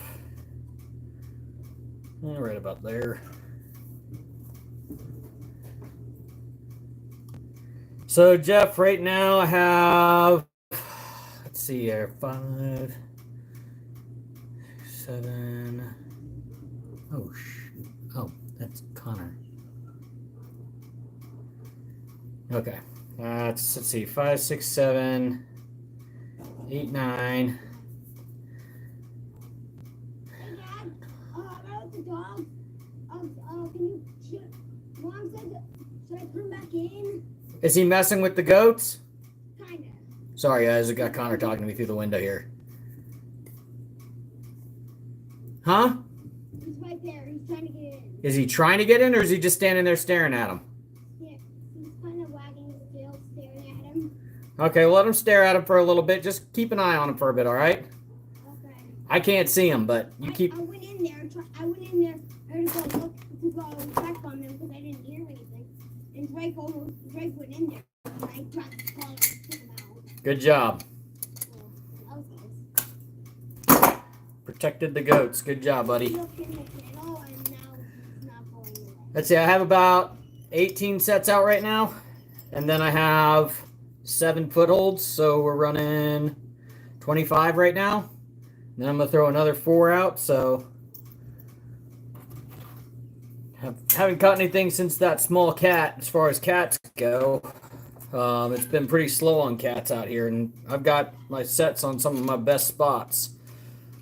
And right about there. So Jeff, right now I have, let's see here, 5, 7. Oh, that's Connor. Okay, let's see, 5, 6, 7, 8, 9. Hey Dad, about the dog. Can you? Mom said, should I put him back in? Is he messing with the goats? Kinda. Sorry guys, I got Connor talking to me through the window here. Huh? He's right there. He's trying to get in. Is he trying to get in, or is he just standing there staring at him? Yeah, he's kind of wagging his tail, staring at him. Okay, well, let him stare at him for a little bit. Just keep an eye on him for a bit, all right? Okay. I can't see him, but you keep... I went in there. I went in there to go look, to go check on them because I didn't hear anything. And Drake went in there. And I tried to call him and took him out. Good job. Well, that was nice. Protected the goats. Good job, buddy. He looked in the kennel and now it's not going away. Let's see, I have about 18 sets out right now. And then I have 7 footholds, so we're running 25 right now. And then I'm going to throw another 4 out, so... Haven't caught anything since that small cat, as far as cats go. It's been pretty slow on cats out here, and I've got my sets on some of my best spots.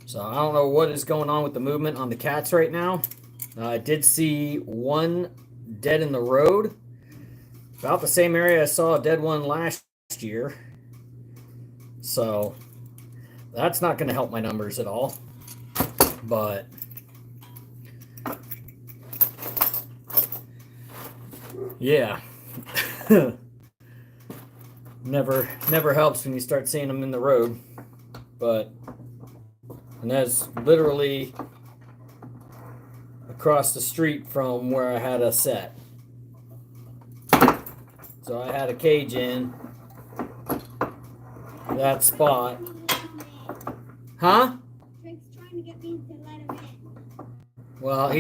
So I don't know what is going on with the movement on the cats right now. I did see one dead in the road. About the same area I saw a dead one last year. So that's not going to help my numbers at all. But yeah. never helps when you start seeing them in the road. And that's literally across the street from where I had a set. So I had a cage in that spot. Huh? Drake's trying to get me to let him in. Well,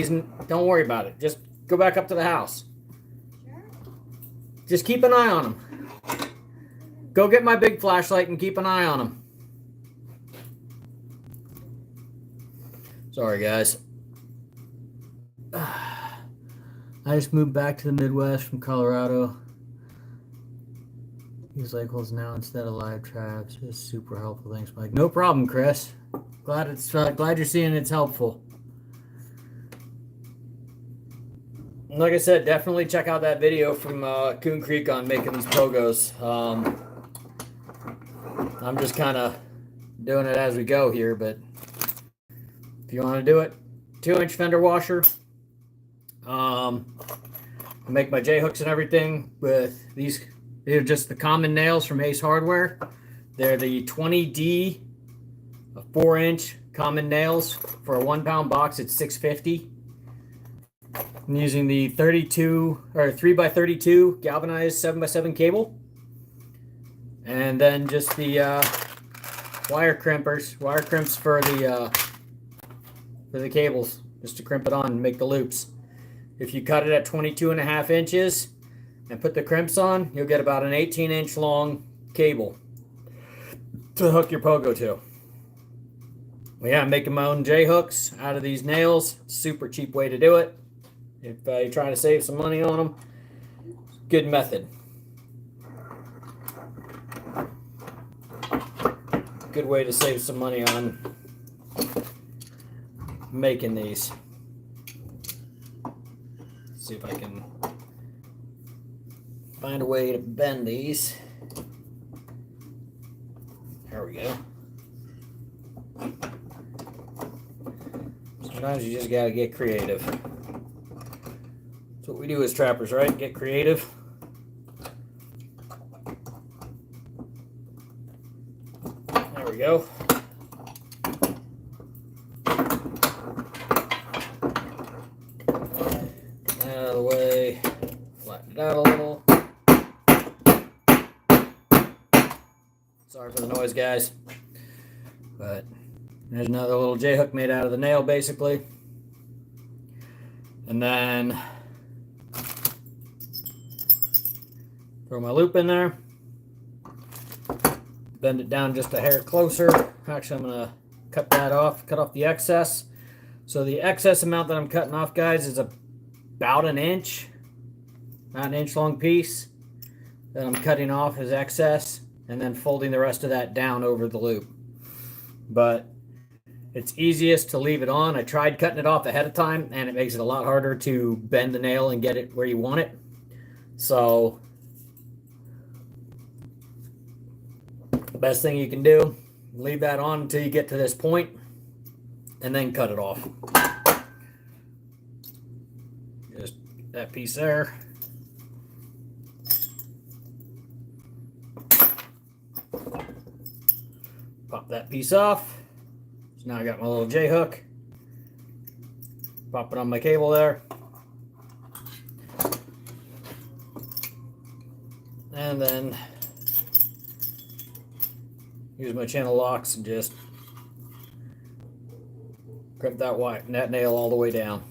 don't worry about it. Just go back up to the house. Sure? Just keep an eye on him. Go get my big flashlight and keep an eye on him. Sorry, guys. I just moved back to the Midwest from Colorado. Use labels now instead of live traps. It's super helpful. Thanks, Mike. No problem, Chris. Glad you're seeing it's helpful. Like I said, definitely check out that video from Coon Creek on making these pogos. I'm just kind of doing it as we go here, but if you want to do it, 2-inch fender washer. I make my J-hooks and everything with these. They're just the common nails from Ace Hardware. They're the 20D 4-inch common nails. For a 1-pound box, it's $6.50. I'm using the 32 or 3x32 galvanized 7x7 cable, and then just the wire crimps for the cables, just to crimp it on and make the loops. If you cut it at 22.5 inches and put the crimps on, you'll get about an 18-inch long cable. to hook your pogo to. Well, yeah, I'm making my own J hooks out of these nails. Super cheap way to do it. If you're trying to save some money on them, good method. Good way to save some money on making these. Let's see if I can find a way to bend these. There we go. Sometimes you just gotta get creative. That's what we do as trappers, right? Get creative. There we go. Out of the way. Flatten it out a little. Sorry for the noise, guys. But there's another little J-hook made out of the nail, basically. And then throw my loop in there. Bend it down just a hair closer. Actually, I'm going to cut that off, cut off the excess. So the excess amount that I'm cutting off, guys, is about an inch. About an inch long piece that I'm cutting off as excess, and then folding the rest of that down over the loop. But it's easiest to leave it on. I tried cutting it off ahead of time, and it makes it a lot harder to bend the nail and get it where you want it. So the best thing you can do, leave that on until you get to this point, and then cut it off. Just that piece there. Pop that piece off. So now I got my little J-hook. Pop it on my cable there. And then use my channel locks and just crimp that nail all the way down.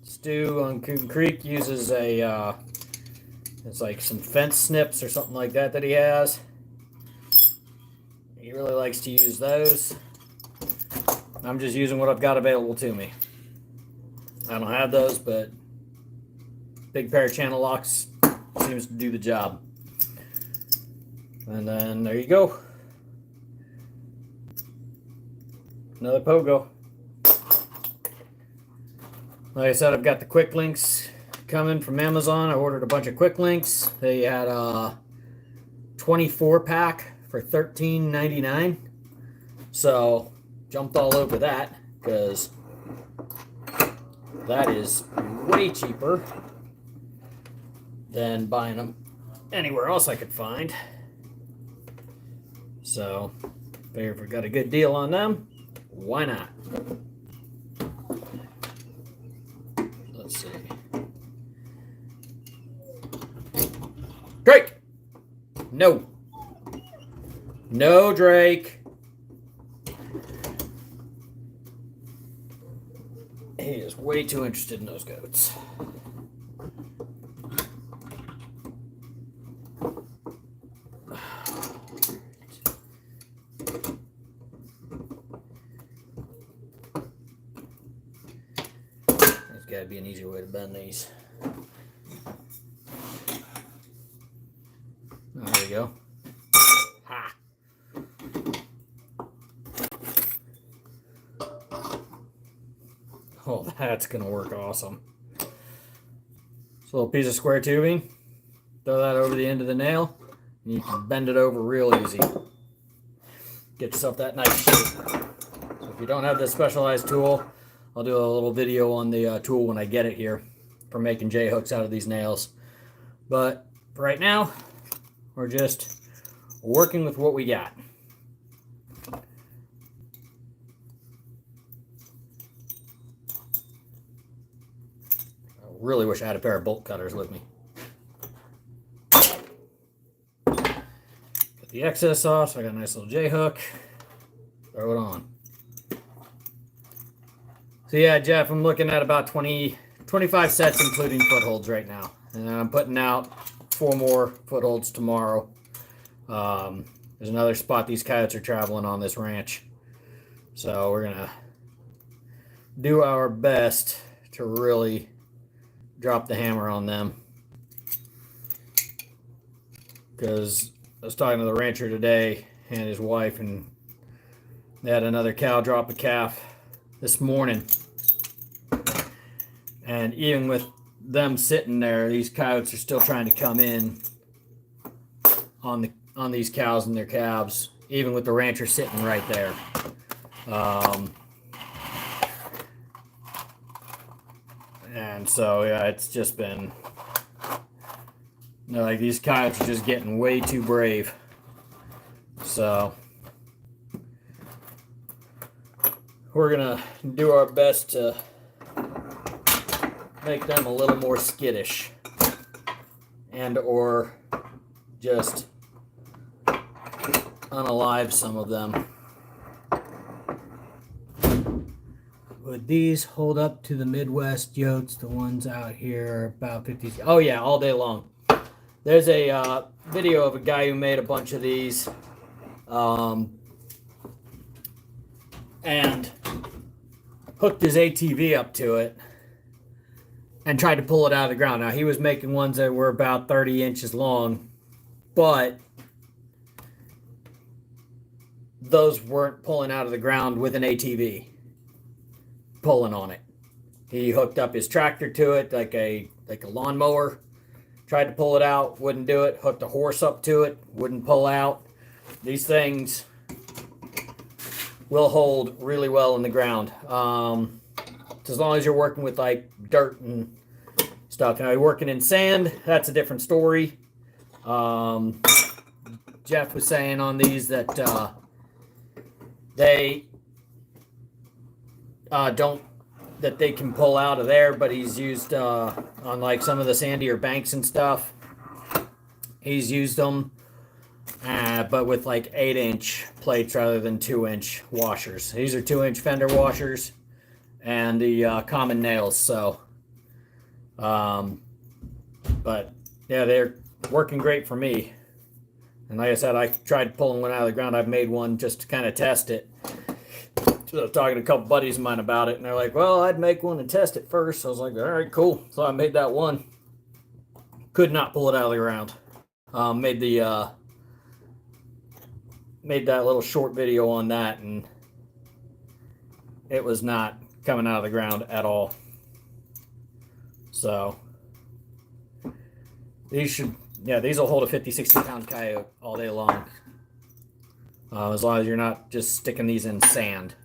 Stu on Coon Creek uses a it's like some fence snips or something like that he has. He really likes to use those. I'm just using what I've got available to me. I don't have those, but big pair of channel locks seems to do the job. And then there you go. Another pogo. Like I said, I've got the quick links coming from Amazon. I ordered a bunch of quick links. They had a 24 pack for $13.99. So jumped all over that because that is way cheaper than buying them anywhere else I could find. So figure if we got a good deal on them, why not? Let's see. Drake! No. No, Drake. He is way too interested in those goats. There's got to be an easier way to bend these. There we go. Ha! Oh, that's going to work awesome. This little piece of square tubing, throw that over the end of the nail, and you can bend it over real easy. Get yourself that nice shape. So if you don't have this specialized tool, I'll do a little video on the tool when I get it here for making J-hooks out of these nails. But for right now, we're just working with what we got. I really wish I had a pair of bolt cutters with me. Get the excess off, so I got a nice little J-hook. Throw it on. So yeah, Jeff, I'm looking at about 25 sets including footholds right now. And I'm putting out 4 more footholds tomorrow. There's another spot these coyotes are traveling on this ranch. So we're going to do our best to really drop the hammer on them. Because I was talking to the rancher today and his wife, and they had another cow drop a calf this morning. And even with them sitting there, these coyotes are still trying to come in on these cows and their calves, even with the rancher sitting right there. And so yeah, it's just been, like, these coyotes are just getting way too brave. So we're gonna do our best to make them a little more skittish, and or just unalive some of them. Would these hold up to the Midwest yotes? The ones out here are about 50. Oh yeah, all day long. There's a video of a guy who made a bunch of these, and hooked his ATV up to it and tried to pull it out of the ground. Now, he was making ones that were about 30 inches long, but those weren't pulling out of the ground with an ATV pulling on it. He hooked up his tractor to it like a lawnmower, tried to pull it out, wouldn't do it. Hooked a horse up to it, wouldn't pull out. These things will hold really well in the ground. As long as you're working with like dirt and stuff. Now, you're working in sand, that's a different story. Jeff was saying on these that they they can pull out of there, but he's used on like some of the sandier banks and stuff. He's used them, but with like 8-inch plates rather than 2-inch washers. These are 2-inch fender washers and the common nails. So, but yeah, they're working great for me. And like I said, I tried pulling one out of the ground. I've made one just to kind of test it. So I was talking to a couple buddies of mine about it, and they're like, well, I'd make one and test it first. So I was like, all right, cool. So I made that one. Could not pull it out of the ground. Made that little short video on that, and it was not coming out of the ground at all. So these will hold a 50, 60 pound coyote all day long. As long as you're not just sticking these in sand.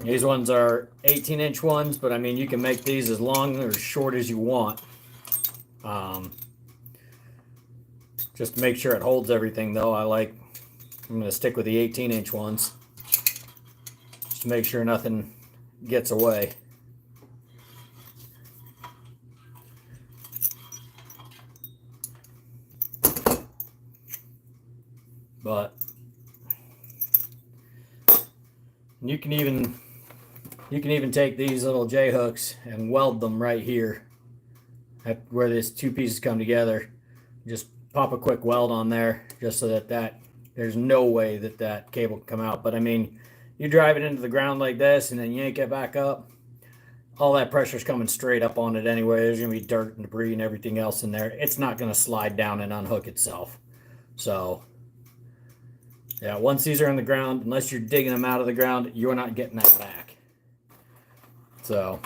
These ones are 18-inch ones, but I mean, you can make these as long or as short as you want. Just to make sure it holds everything, though, I'm going to stick with the 18-inch ones. Just to make sure nothing gets away. But you can even take these little J hooks and weld them right here at where these two pieces come together. Just pop a quick weld on there, just so that there's no way that cable can come out. But I mean, you drive it into the ground like this and then yank it back up, all that pressure's coming straight up on it anyway. There's gonna be dirt and debris and everything else in there. It's not gonna slide down and unhook itself. So yeah, once these are in the ground, unless you're digging them out of the ground, you're not getting that back. So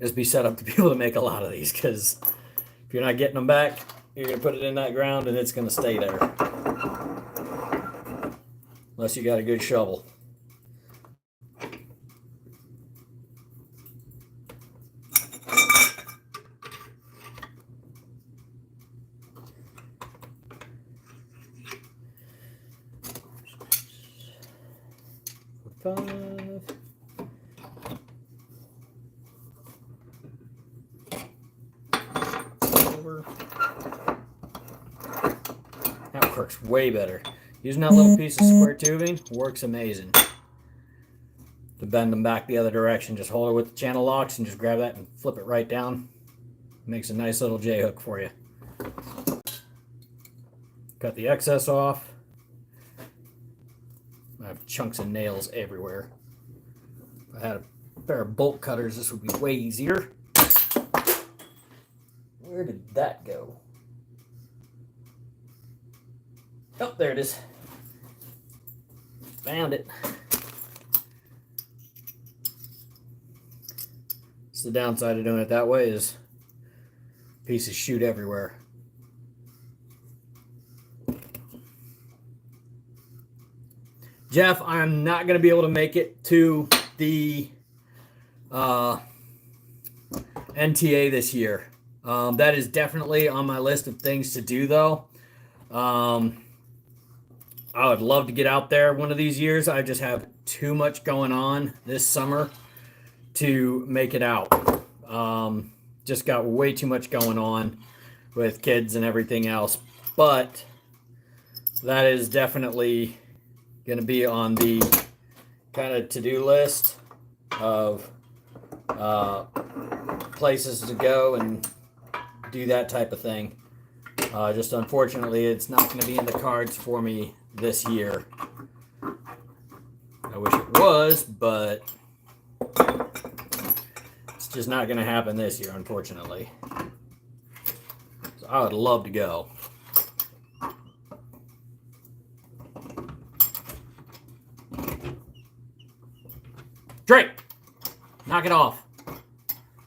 just be set up to be able to make a lot of these, because if you're not getting them back, you're going to put it in that ground and it's going to stay there. Unless you got a good shovel. That works way better. Using that little piece of square tubing works amazing. To bend them back the other direction, just hold it with the channel locks and just grab that and flip it right down. Makes a nice little J-hook for you. Cut the excess off. I have chunks of nails everywhere. If I had a pair of bolt cutters, this would be way easier. Where did that go? Oh, there it is. Found it. It's the downside of doing it that way is pieces shoot everywhere. Jeff, I'm not going to be able to make it to the NTA this year. That is definitely on my list of things to do, though. I would love to get out there one of these years. I just have too much going on this summer to make it out. Just got way too much going on with kids and everything else. But that is definitely going to be on the kind of to-do list of places to go and do that type of thing. Just unfortunately, it's not going to be in the cards for me this year. I wish it was, but it's just not going to happen this year, unfortunately. So I would love to go. Drake, knock it off.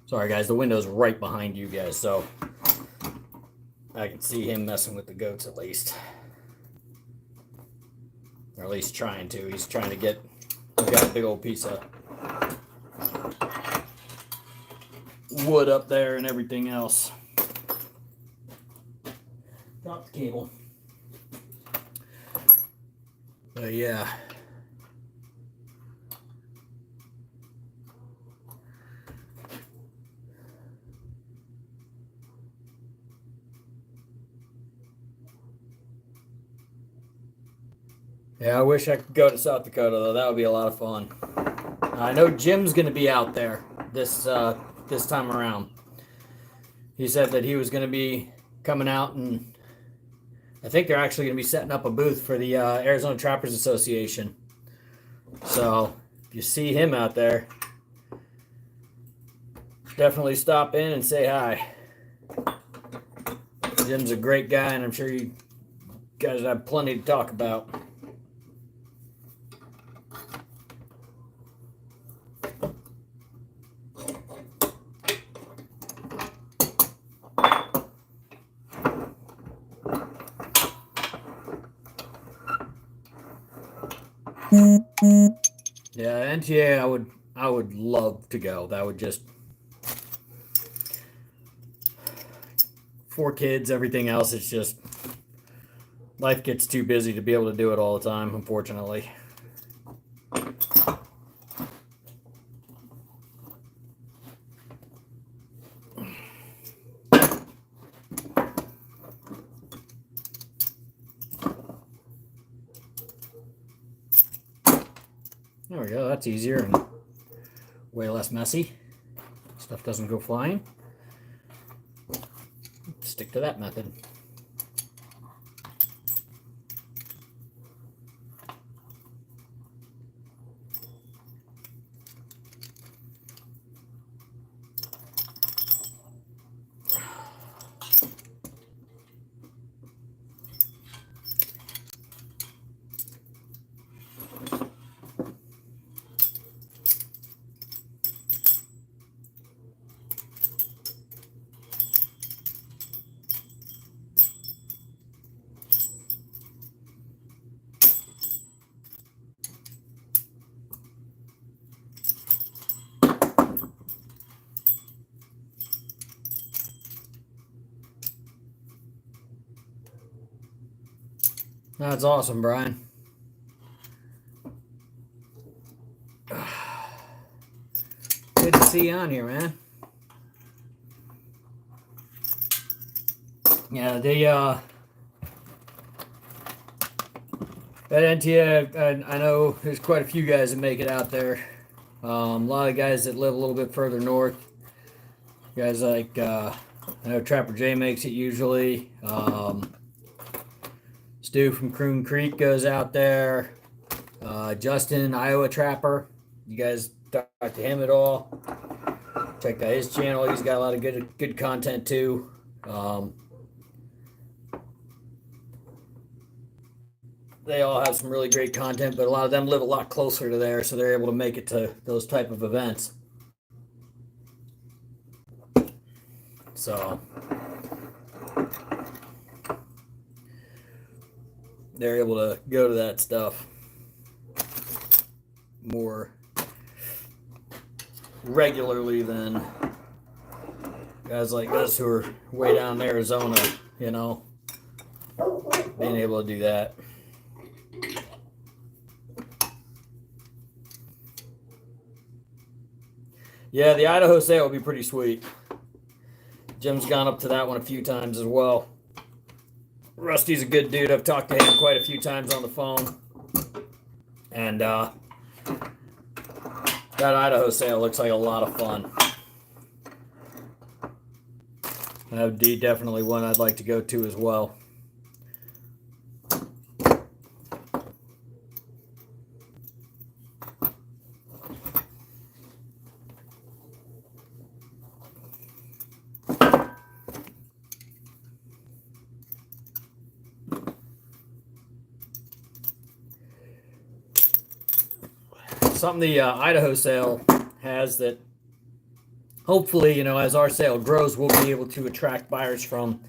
Sorry, guys, the window's right behind you guys, so I can see him messing with the goats at least. Or at least trying to. He's trying to get, he's got a big old piece of wood up there and everything else. Drop the cable. But yeah. Yeah, I wish I could go to South Dakota, though. That would be a lot of fun. I know Jim's going to be out there this time around. He said that he was going to be coming out, and I think they're actually going to be setting up a booth for the Arizona Trappers Association. So, if you see him out there, definitely stop in and say hi. Jim's a great guy, and I'm sure you guys have plenty to talk about. Yeah, NTA, I would love to go. That would just, for kids, everything else, it's just, life gets too busy to be able to do it all the time, unfortunately. There we go, that's easier and way less messy. Stuff doesn't go flying. Stick to that method. That's awesome, Brian. Good to see you on here, man. Yeah, at NTA, I know there's quite a few guys that make it out there. A lot of guys that live a little bit further north. Guys like I know Trapper J makes it usually. Stu from Croon Creek goes out there. Justin, Iowa Trapper. You guys talk to him at all? Check out his channel. He's got a lot of good content too. They all have some really great content, but a lot of them live a lot closer to there, so they're able to make it to those type of events. So they're able to go to that stuff more regularly than guys like us who are way down in Arizona, you know, being able to do that. Yeah, the Idaho sale would be pretty sweet. Jim's gone up to that one a few times as well. Rusty's a good dude. I've talked to him quite a few times on the phone. And that Idaho sale looks like a lot of fun. That would be definitely one I'd like to go to as well. Something the Idaho sale has that hopefully, you know, as our sale grows, we'll be able to attract buyers from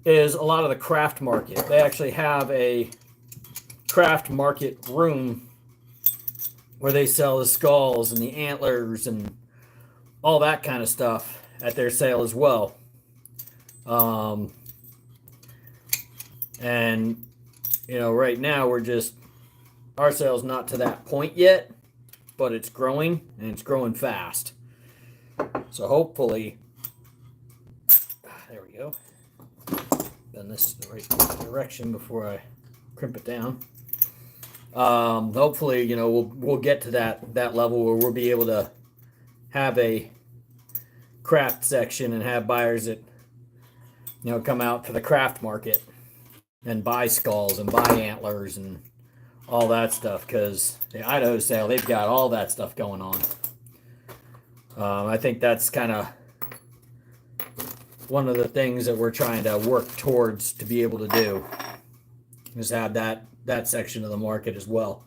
is a lot of the craft market. They actually have a craft market room where they sell the skulls and the antlers and all that kind of stuff at their sale as well. And, you know, right now our sale's not to that point yet, but it's growing and it's growing fast. So hopefully, there we go. Bend this in the right direction before I crimp it down. Hopefully, you know, we'll get to that level where we'll be able to have a craft section and have buyers that, you know, come out to the craft market and buy skulls and buy antlers and all that stuff, because the Idaho sale, they've got all that stuff going on. I think that's kind of one of the things that we're trying to work towards to be able to do, is have that section of the market as well,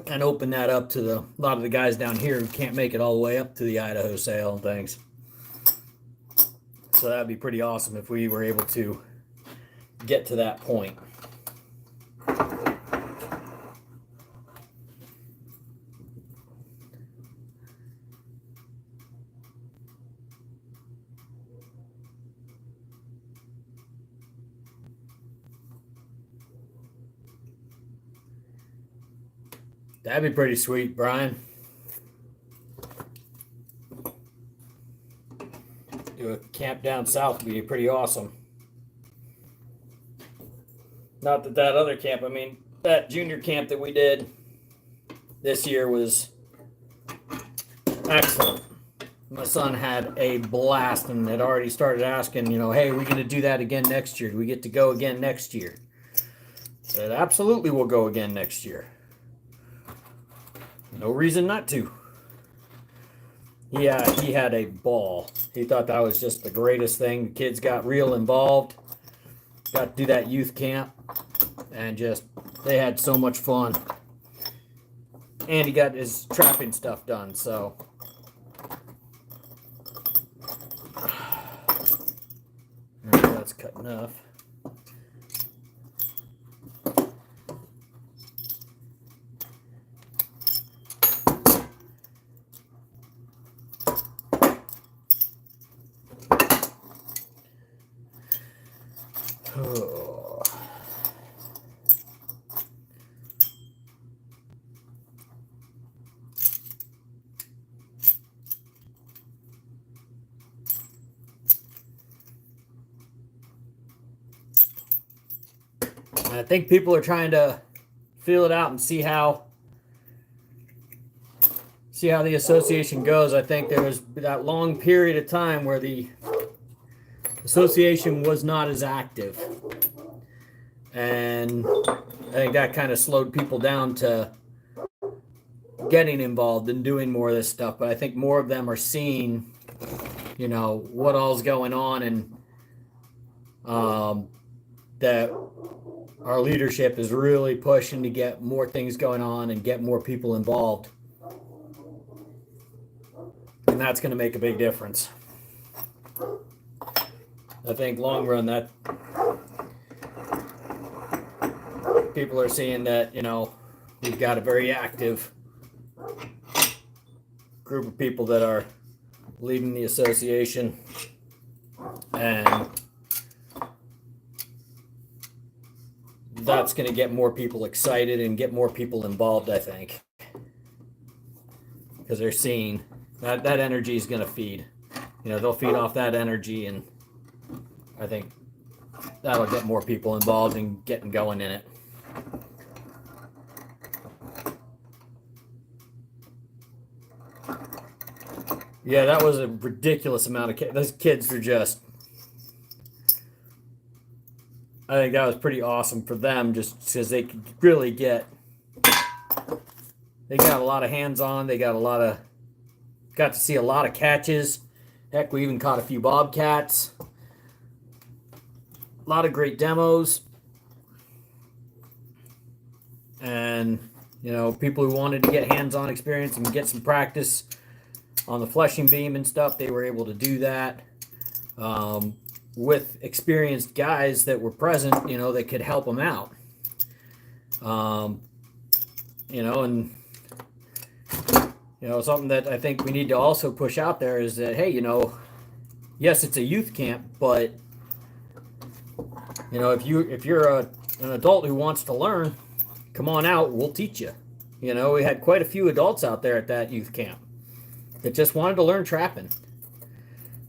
and open that up to a lot of the guys down here who can't make it all the way up to the Idaho sale and things. So that'd be pretty awesome if we were able to get to that point. That'd be pretty sweet, Brian. Do a camp down south would be pretty awesome. Not that other camp, I mean, that junior camp that we did this year was excellent. My son had a blast and had already started asking, you know, hey, are we going to do that again next year? Do we get to go again next year? I said, absolutely, we'll go again next year. No reason not to. Yeah, he had a ball. He thought that was just the greatest thing. The kids got real involved. Got to do that youth camp. And just, they had so much fun. And he got his trapping stuff done, so. That's cut enough. Oh. I think people are trying to feel it out and see see how the association goes. I think there was that long period of time where the association was not as active, and I think that kind of slowed people down to getting involved and doing more of this stuff. But I think more of them are seeing, you know, what all's going on, and that our leadership is really pushing to get more things going on and get more people involved. And that's going to make a big difference. I think long run that people are seeing that, you know, we've got a very active group of people that are leading the association, and that's going to get more people excited and get more people involved, I think, because they're seeing that energy is going to feed. You know, they'll feed off that energy, and I think that'll get more people involved and getting going in it. Yeah, that was a ridiculous amount of kids. Those kids are just, I think that was pretty awesome for them, just because they could really they got a lot of hands-on. They got to see a lot of catches. Heck, we even caught a few bobcats. A lot of great demos. And, you know, people who wanted to get hands-on experience and get some practice on the fleshing beam and stuff, they were able to do that. With experienced guys that were present, you know, that could help them out. You know, and, you know, something that I think we need to also push out there is that, hey, you know, yes, it's a youth camp, but, you know, if you're an adult who wants to learn, come on out, we'll teach you. You know, we had quite a few adults out there at that youth camp that just wanted to learn trapping.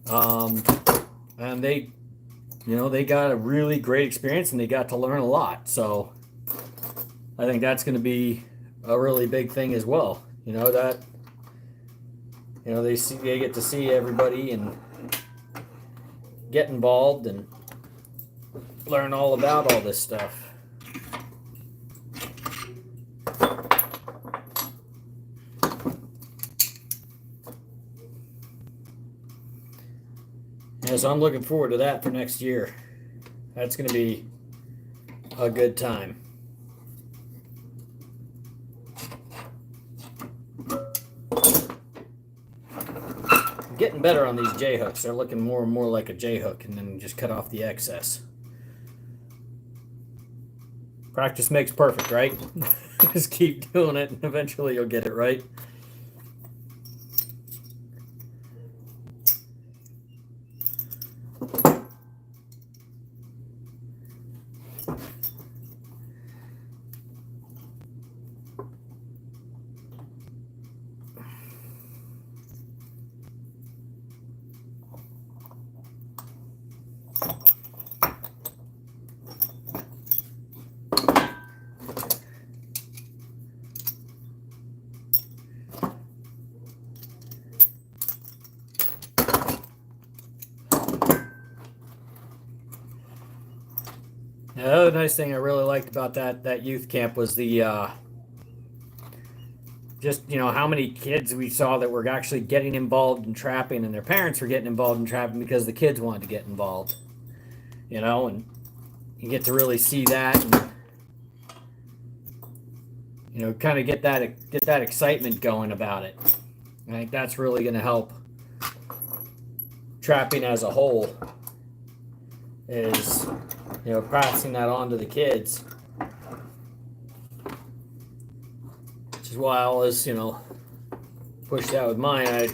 And they, you know, they got a really great experience and they got to learn a lot. So I think that's going to be a really big thing as well. You know, that, you know, they get to see everybody and get involved and learn all about all this stuff. Yeah, so I'm looking forward to that for next year. That's going to be a good time. I'm getting better on these J hooks. They're looking more and more like a J hook, and then just cut off the excess. Practice makes perfect, right? Just keep doing it, and eventually you'll get it right. The other nice thing I really liked about that youth camp was the just, you know, how many kids we saw that were actually getting involved in trapping, and their parents were getting involved in trapping because the kids wanted to get involved. You know, and you get to really see that, and, you know, kind of get that excitement going about it. I think that's really going to help trapping as a whole. Is, you know, passing that on to the kids. Which is why I always, you know, push that with mine. I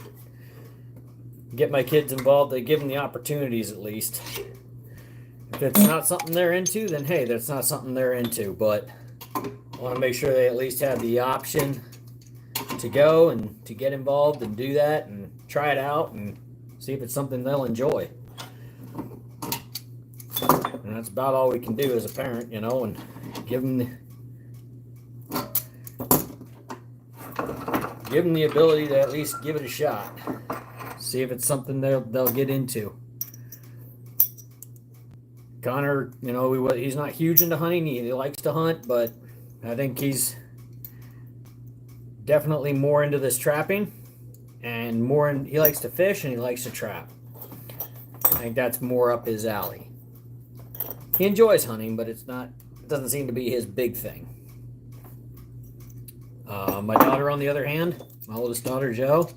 get my kids involved. I give them the opportunities at least. If it's not something they're into, then hey, that's not something they're into. But I want to make sure they at least have the option to go and to get involved and do that and try it out and see if it's something they'll enjoy. And that's about all we can do as a parent, you know, and give them give them the ability to at least give it a shot. See if it's something they'll get into. Connor, he's not huge into hunting. He likes to hunt, but I think he's definitely more into this trapping, and he likes to fish and he likes to trap. I think that's more up his alley. He enjoys hunting, but it doesn't seem to be his big thing. My daughter, on the other hand, my oldest daughter, Jo,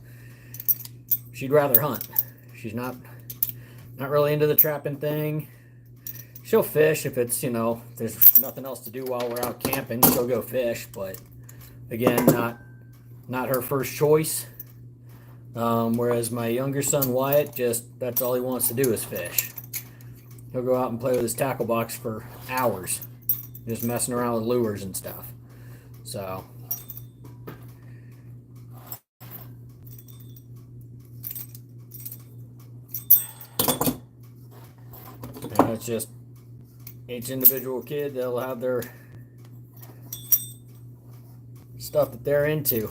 she'd rather hunt. She's not really into the trapping thing. She'll fish if it's, there's nothing else to do while we're out camping. She'll go fish, but again, not her first choice. Whereas my younger son, Wyatt, that's all he wants to do is fish. He'll go out and play with his tackle box for hours, just messing around with lures and stuff. So, it's just each individual kid, they'll have their stuff that they're into.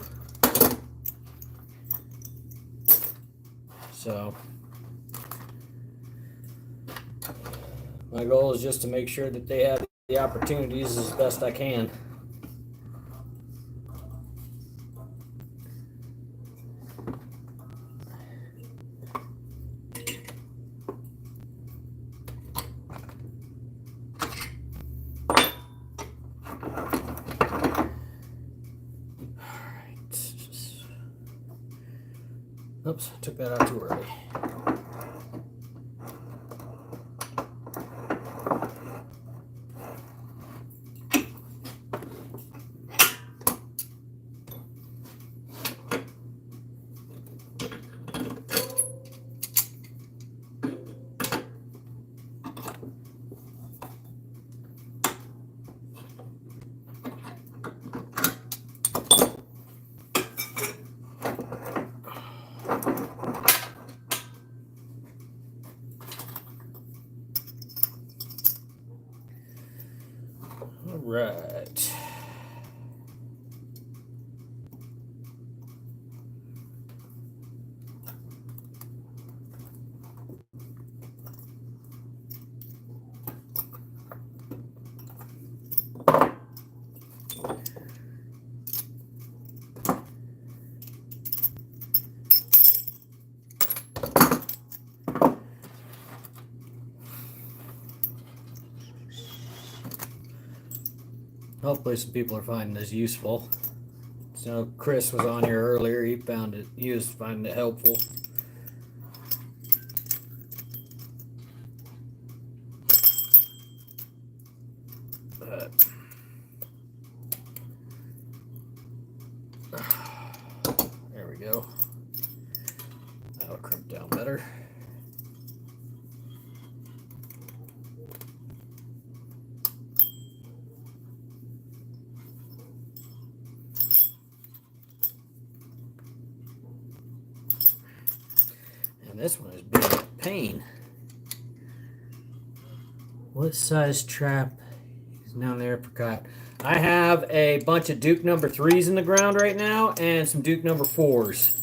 So my goal is just to make sure that they have the opportunities as best I can. Oops, took that out too early. Right. Hopefully some people are finding this useful. So Chris was on here earlier. He was finding it helpful. But there we go. That'll crimp down better. This one is being a pain. What size trap is down there for caught? I have a bunch of Duke number 3s in the ground right now and some Duke number 4s.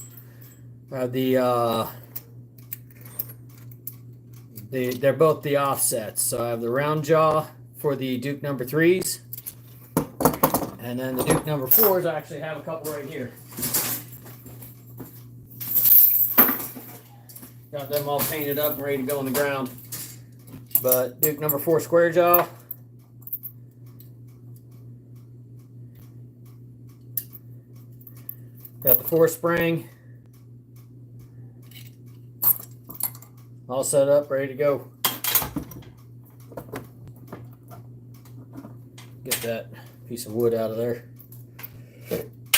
They're both the offsets. So I have the round jaw for the Duke number 3s. And then the Duke number 4s, I actually have a couple right here. Got them all painted up and ready to go on the ground. But Duke number 4 square jaw. Got the 4 spring. All set up, ready to go. Get that piece of wood out of there.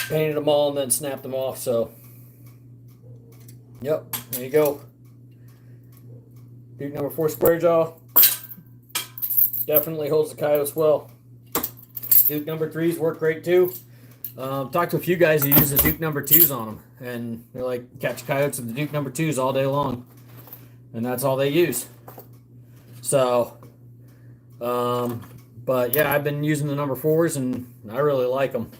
Painted them all and then snapped them off, so. Yep, there you go. Duke number 4 square jaw. Definitely holds the coyotes well. Duke number 3s work great too. Talked to a few guys who use the Duke number 2s on them, and they're like, catch coyotes with the Duke number 2s all day long, and that's all they use. So, but yeah, I've been using the number 4s, and I really like them.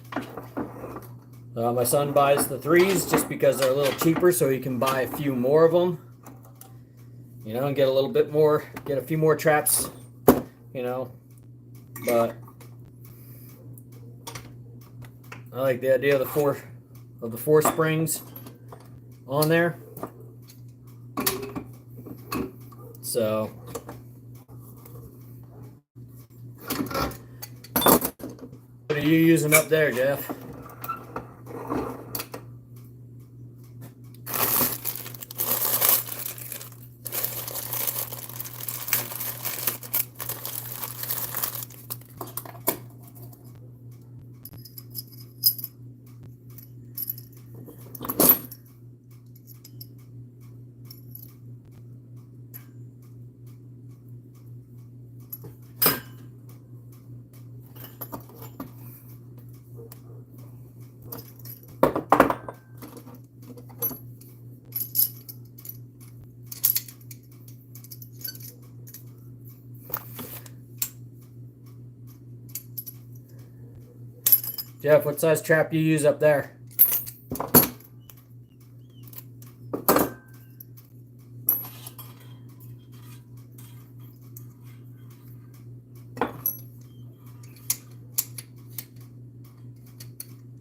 My son buys the 3s just because they're a little cheaper, so he can buy a few more of them. You know, and get a little bit more, get a few more traps. You know, but I like the idea of the four springs on there. So what are you using up there, Jeff? Jeff, what size trap you use up there?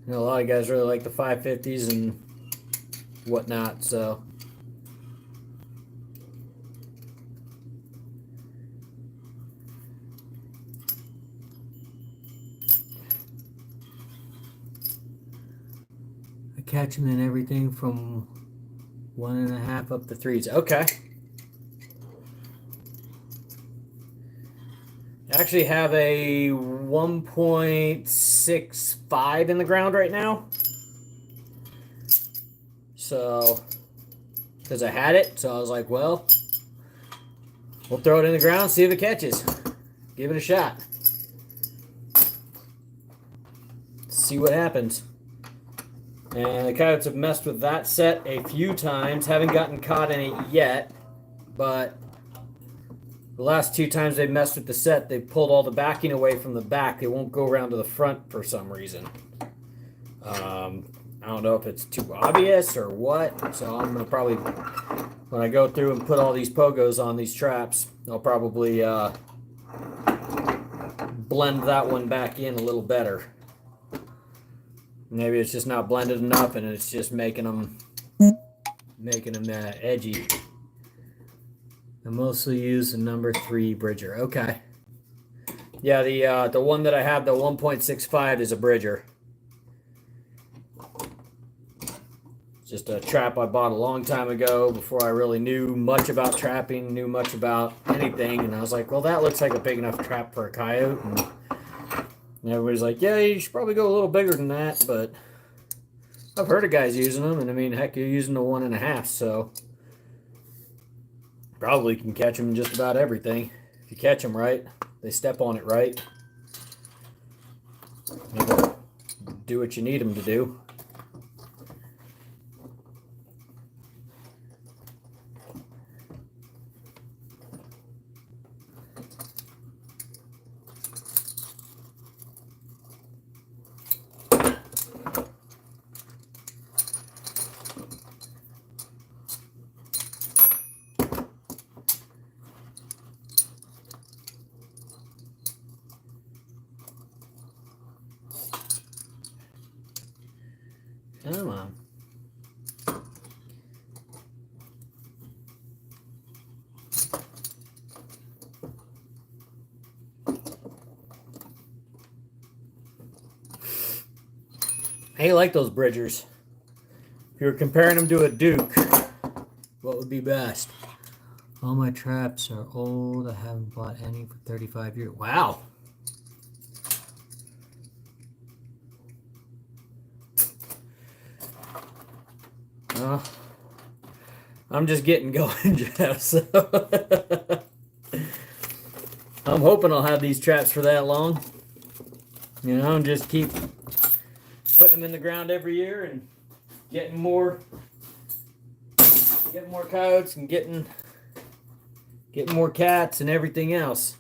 You know, a lot of guys really like the 550s and whatnot, so. I catch them in everything from 1.5 up to 3s. Okay. I actually have a 1.65 in the ground right now. So, because I had it, so I was like, well, we'll throw it in the ground, see if it catches. Give it a shot. See what happens. And the coyotes have messed with that set a few times. Haven't gotten caught in it yet, but the last 2 times they've messed with the set, they've pulled all the backing away from the back. They won't go around to the front for some reason. I don't know if it's too obvious or what. So I'm going to probably, when I go through and put all these pogos on these traps, I'll probably blend that one back in a little better. Maybe it's just not blended enough and it's just making them edgy. I mostly use the number 3 bridger. Okay. Yeah, the one that I have, the 1.65 is a bridger. It's just a trap I bought a long time ago before I really knew much about trapping, knew much about anything, and I was like, well, that looks like a big enough trap for a coyote. And everybody's like, yeah, you should probably go a little bigger than that, but I've heard of guys using them, and I mean, heck, you're using the 1.5, so probably can catch them in just about everything. If you catch them right, they step on it right, they'll do what you need them to do. Come on. I like those bridgers. If you were comparing them to a Duke, what would be best? All my traps are old. I haven't bought any for 35 years. Wow. I'm just getting going, Jeff. So I'm hoping I'll have these traps for that long. You know, and just keep putting them in the ground every year and getting more coyotes and getting more cats and everything else.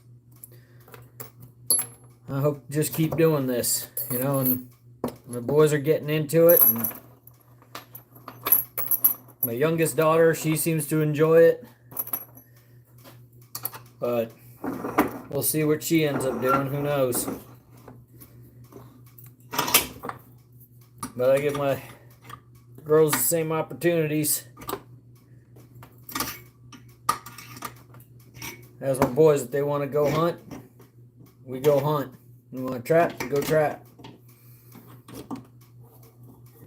I hope to just keep doing this, you know, and My boys are getting into it, and my youngest daughter, she seems to enjoy it. But we'll see what she ends up doing. Who knows? But I give my girls the same opportunities as my boys. If they want to go hunt, we go hunt. We want to trap, we go trap.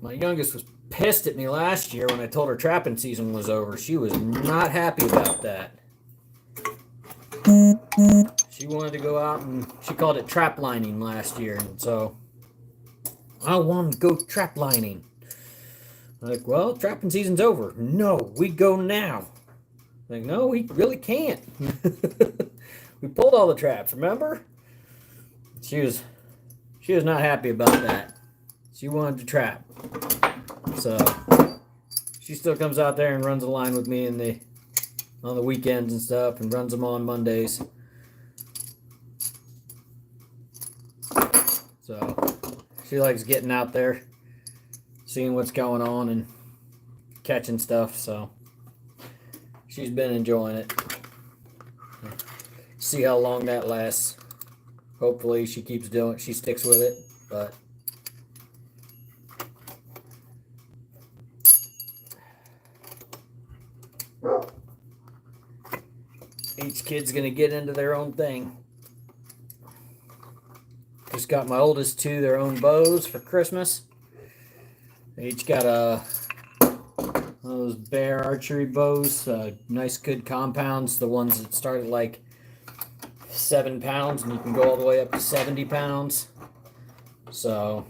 My youngest was pissed at me last year when I told her trapping season was over. She was not happy about that. She wanted to go out, and she called it trap lining last year, and so I want to go trap lining. I'm like, well, trapping season's over. No, we go now. I'm like, no, we really can't. We pulled all the traps, remember? She was not happy about that. She wanted to trap. So she still comes out there and runs a line with me on the weekends and stuff, and runs them on Mondays. So she likes getting out there, seeing what's going on and catching stuff. So she's been enjoying it. See how long that lasts. Hopefully she keeps doing it. She sticks with it. But each kid's gonna get into their own thing. Just got my oldest two their own bows for Christmas. They each got one of those bear archery bows, nice good compounds, the ones that start at like 7 pounds and you can go all the way up to 70 pounds. So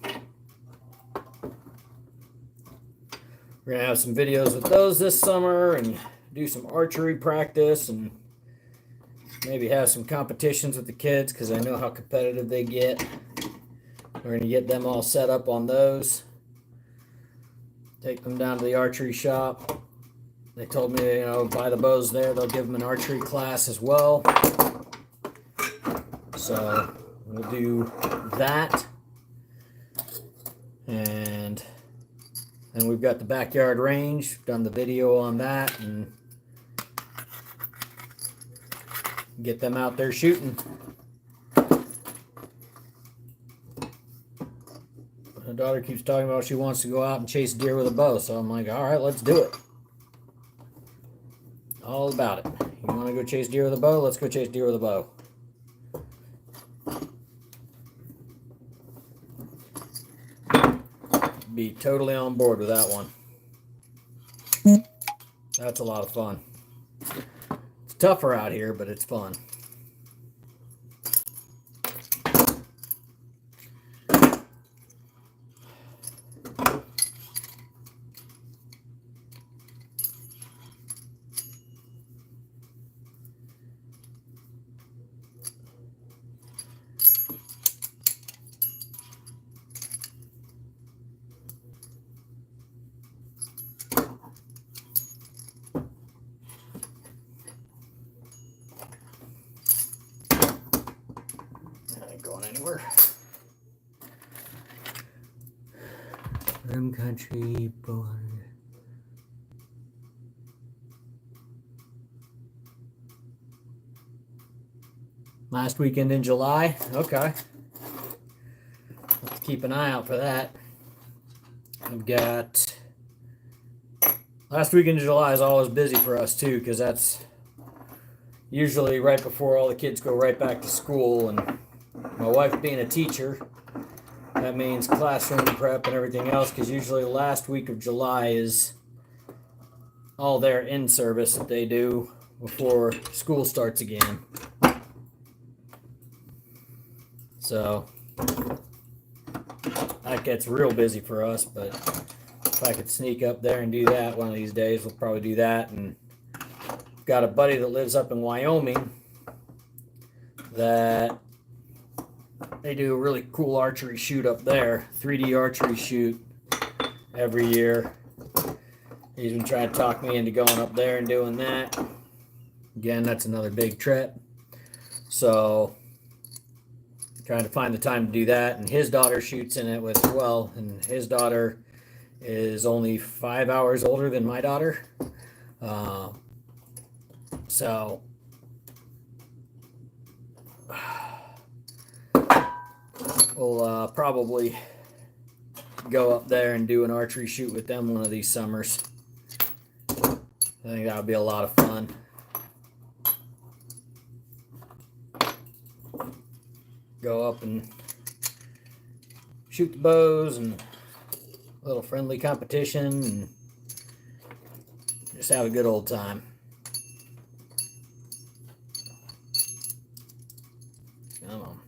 we're gonna have some videos with those this summer and do some archery practice and maybe have some competitions with the kids because I know how competitive they get. We're going to get them all set up on those. Take them down to the archery shop. They told me, buy the bows there. They'll give them an archery class as well. So we'll do that. And then we've got the backyard range. Done the video on that and get them out there shooting. My daughter keeps talking about she wants to go out and chase deer with a bow, so I'm like, all right, let's do it. All about it. You want to go chase deer with a bow? Let's go chase deer with a bow. Be totally on board with that one. That's a lot of fun. It's tougher out here, but it's fun. Going anywhere. Rim country, bow. Last weekend in July. Okay. Let's keep an eye out for that. I've got last weekend in July is always busy for us too, because that's usually right before all the kids go right back to school, and my wife being a teacher, that means classroom prep and everything else, because usually the last week of July is all their in-service that they do before school starts again. So that gets real busy for us, but if I could sneak up there and do that one of these days, we'll probably do that. And got a buddy that lives up in Wyoming that they do a really cool archery shoot up there, 3D archery shoot every year. He's been trying to talk me into going up there and doing that. Again, that's another big trip. So trying to find the time to do that. And his daughter shoots in it with well, and his daughter is only 5 hours older than my daughter. So we'll probably go up there and do an archery shoot with them one of these summers. I think that would be a lot of fun. Go up and shoot the bows and a little friendly competition and just have a good old time. Come on.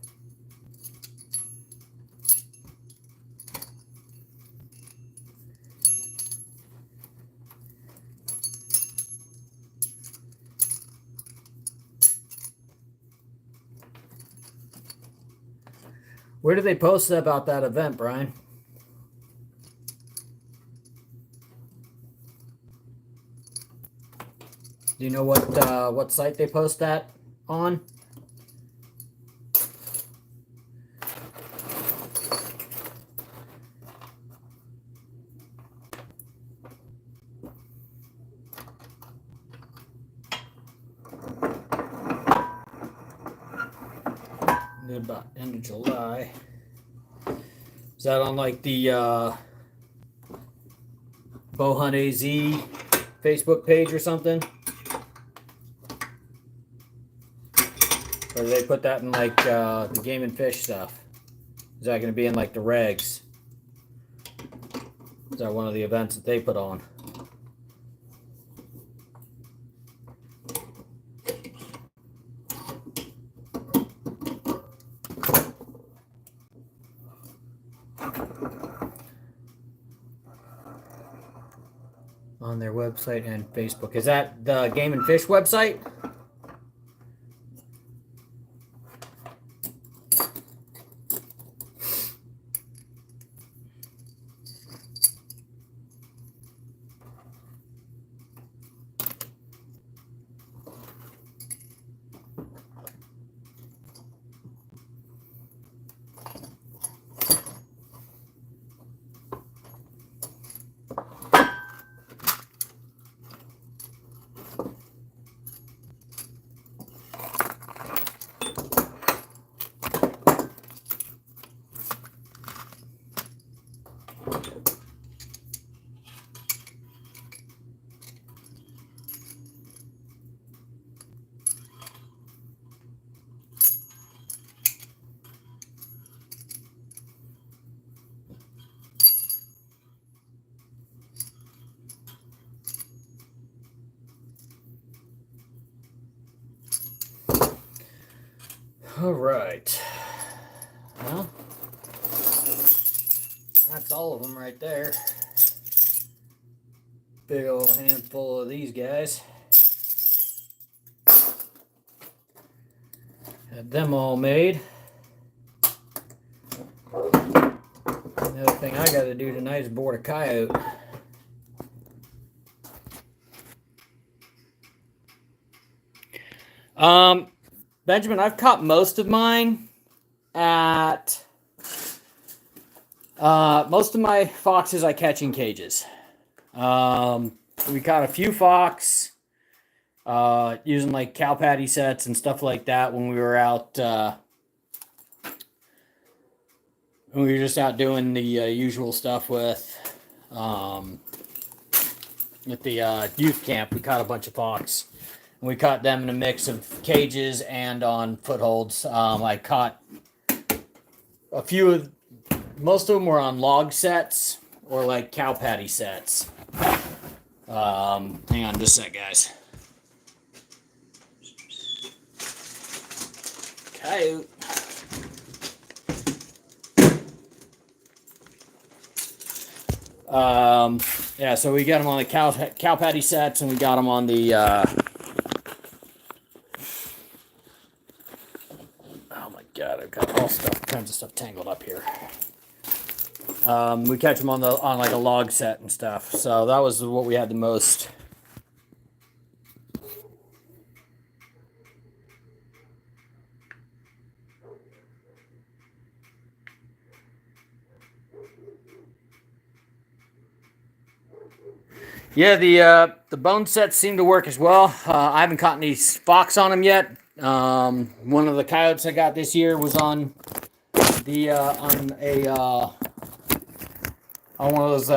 Where did they post about that event, Brian? Do you know what site they post that on? About end of July. Is that on like the Bowhunt AZ Facebook page or something? Or do they put that in like the Game and Fish stuff? Is that going to be in like the regs? Is that one of the events that they put on? On their website and Facebook. Is that the Game and Fish website? All right. Well, that's all of them right there. Big old handful of these guys. Had them all made. Another thing I got to do tonight is board a coyote. Benjamin, I've caught most of mine at most of my foxes I catch in cages. We caught a few fox using like cow patty sets and stuff like that when we were out when we were just out doing the usual stuff with the youth camp. We caught a bunch of fox. We caught them in a mix of cages and on footholds. I caught a few of, most of them were on log sets or like cow patty sets. Hang on just a sec, guys. Coyote. Yeah, so we got them on the cow patty sets, and we got them on the oh my god, I've got all kinds of stuff tangled up here. We catch them on like a log set and stuff. So that was what we had the most. Yeah, the bone sets seem to work as well. I haven't caught any fox on them yet. One of the coyotes I got this year was on the on one of those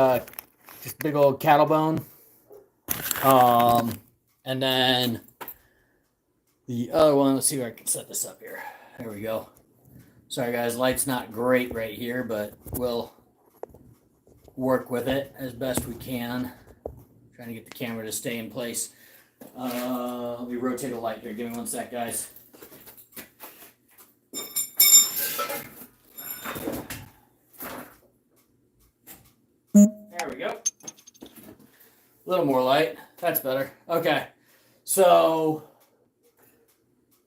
just big old cattle bone. And then the other one, let's see where I can set this up here. There we go. Sorry guys, light's not great right here, but we'll work with it as best we can. Trying to get the camera to stay in place. Let me rotate a light here. Give me one sec, guys. There we go. A little more light. That's better. Okay. So,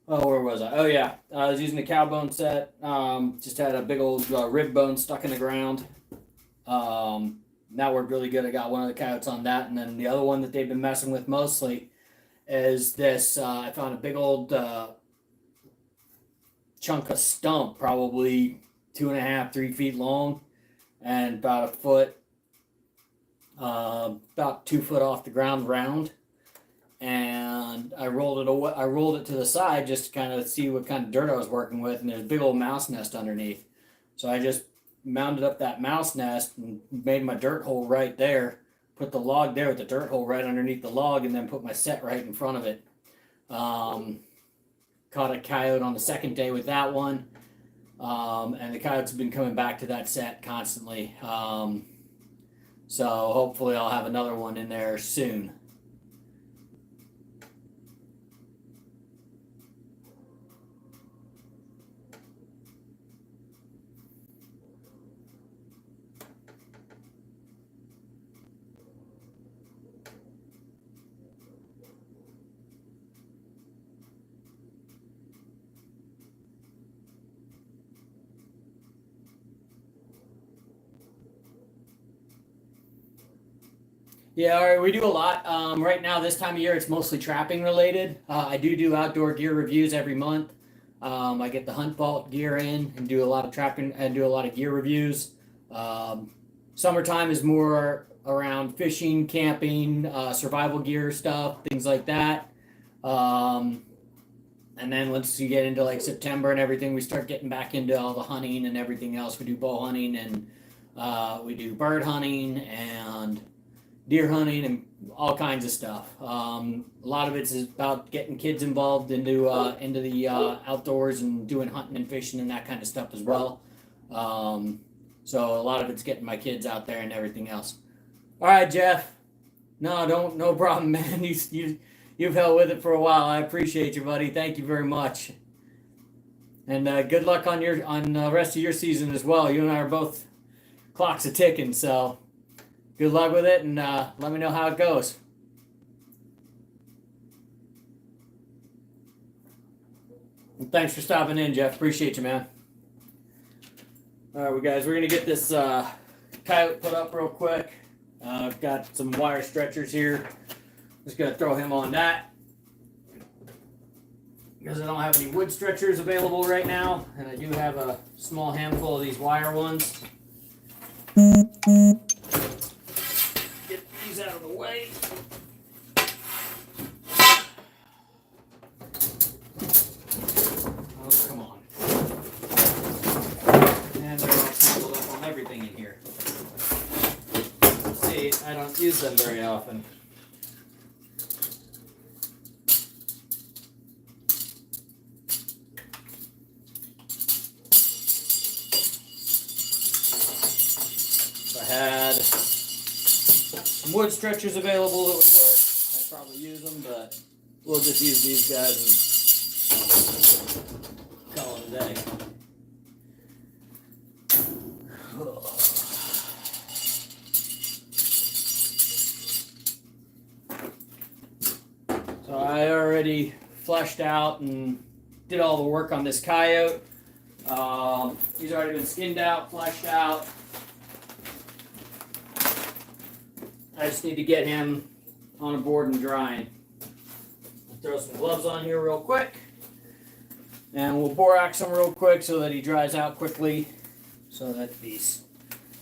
where was I? Oh, yeah. I was using the cow bone set. Just had a big old rib bone stuck in the ground. That worked really good. I got one of the coyotes on that. And then the other one that they've been messing with mostly is this. I found a big old chunk of stump, probably 2.5, 3 feet long, and about a foot, about 2 foot off the ground round. And I rolled it away. I rolled it to the side just to kind of see what kind of dirt I was working with, and there's a big old mouse nest underneath. So I just mounded up that mouse nest and made my dirt hole right there. Put the log there with the dirt hole right underneath the log, and then put my set right in front of it. Caught a coyote on the second day with that one, and the coyotes have been coming back to that set constantly. So hopefully I'll have another one in there soon. Yeah, all right, we do a lot. Right now, this time of year, it's mostly trapping related. I do outdoor gear reviews every month. I get the Hunt Vault gear in and do a lot of trapping and do a lot of gear reviews. Summertime is more around fishing, camping, survival gear stuff, things like that. And then once you get into like September and everything, we start getting back into all the hunting and everything else. We do bow hunting and we do bird hunting and deer hunting and all kinds of stuff. A lot of it is about getting kids involved into the outdoors and doing hunting and fishing and that kind of stuff as well. So a lot of it's getting my kids out there and everything else. All right, Jeff. No problem, man. You've held with it for a while. I appreciate you, buddy. Thank you very much. And good luck on the rest of your season as well. You and I are both clocks a ticking, so. Good luck with it, and let me know how it goes. And thanks for stopping in, Jeff. Appreciate you, man. All right, guys, we're going to get this coyote put up real quick. I've got some wire stretchers here. Just going to throw him on that because I don't have any wood stretchers available right now, and I do have a small handful of these wire ones. Out of the way. Oh, come on. And they're all tangled up on everything in here. See, I don't use them very often. So I had wood stretchers available that would work. I'd probably use them, but we'll just use these guys and call it a day. So I already fleshed out and did all the work on this coyote. He's already been skinned out, fleshed out. I just need to get him on a board and drying. I'll throw some gloves on here real quick. And we'll borax him real quick so that he dries out quickly. So that the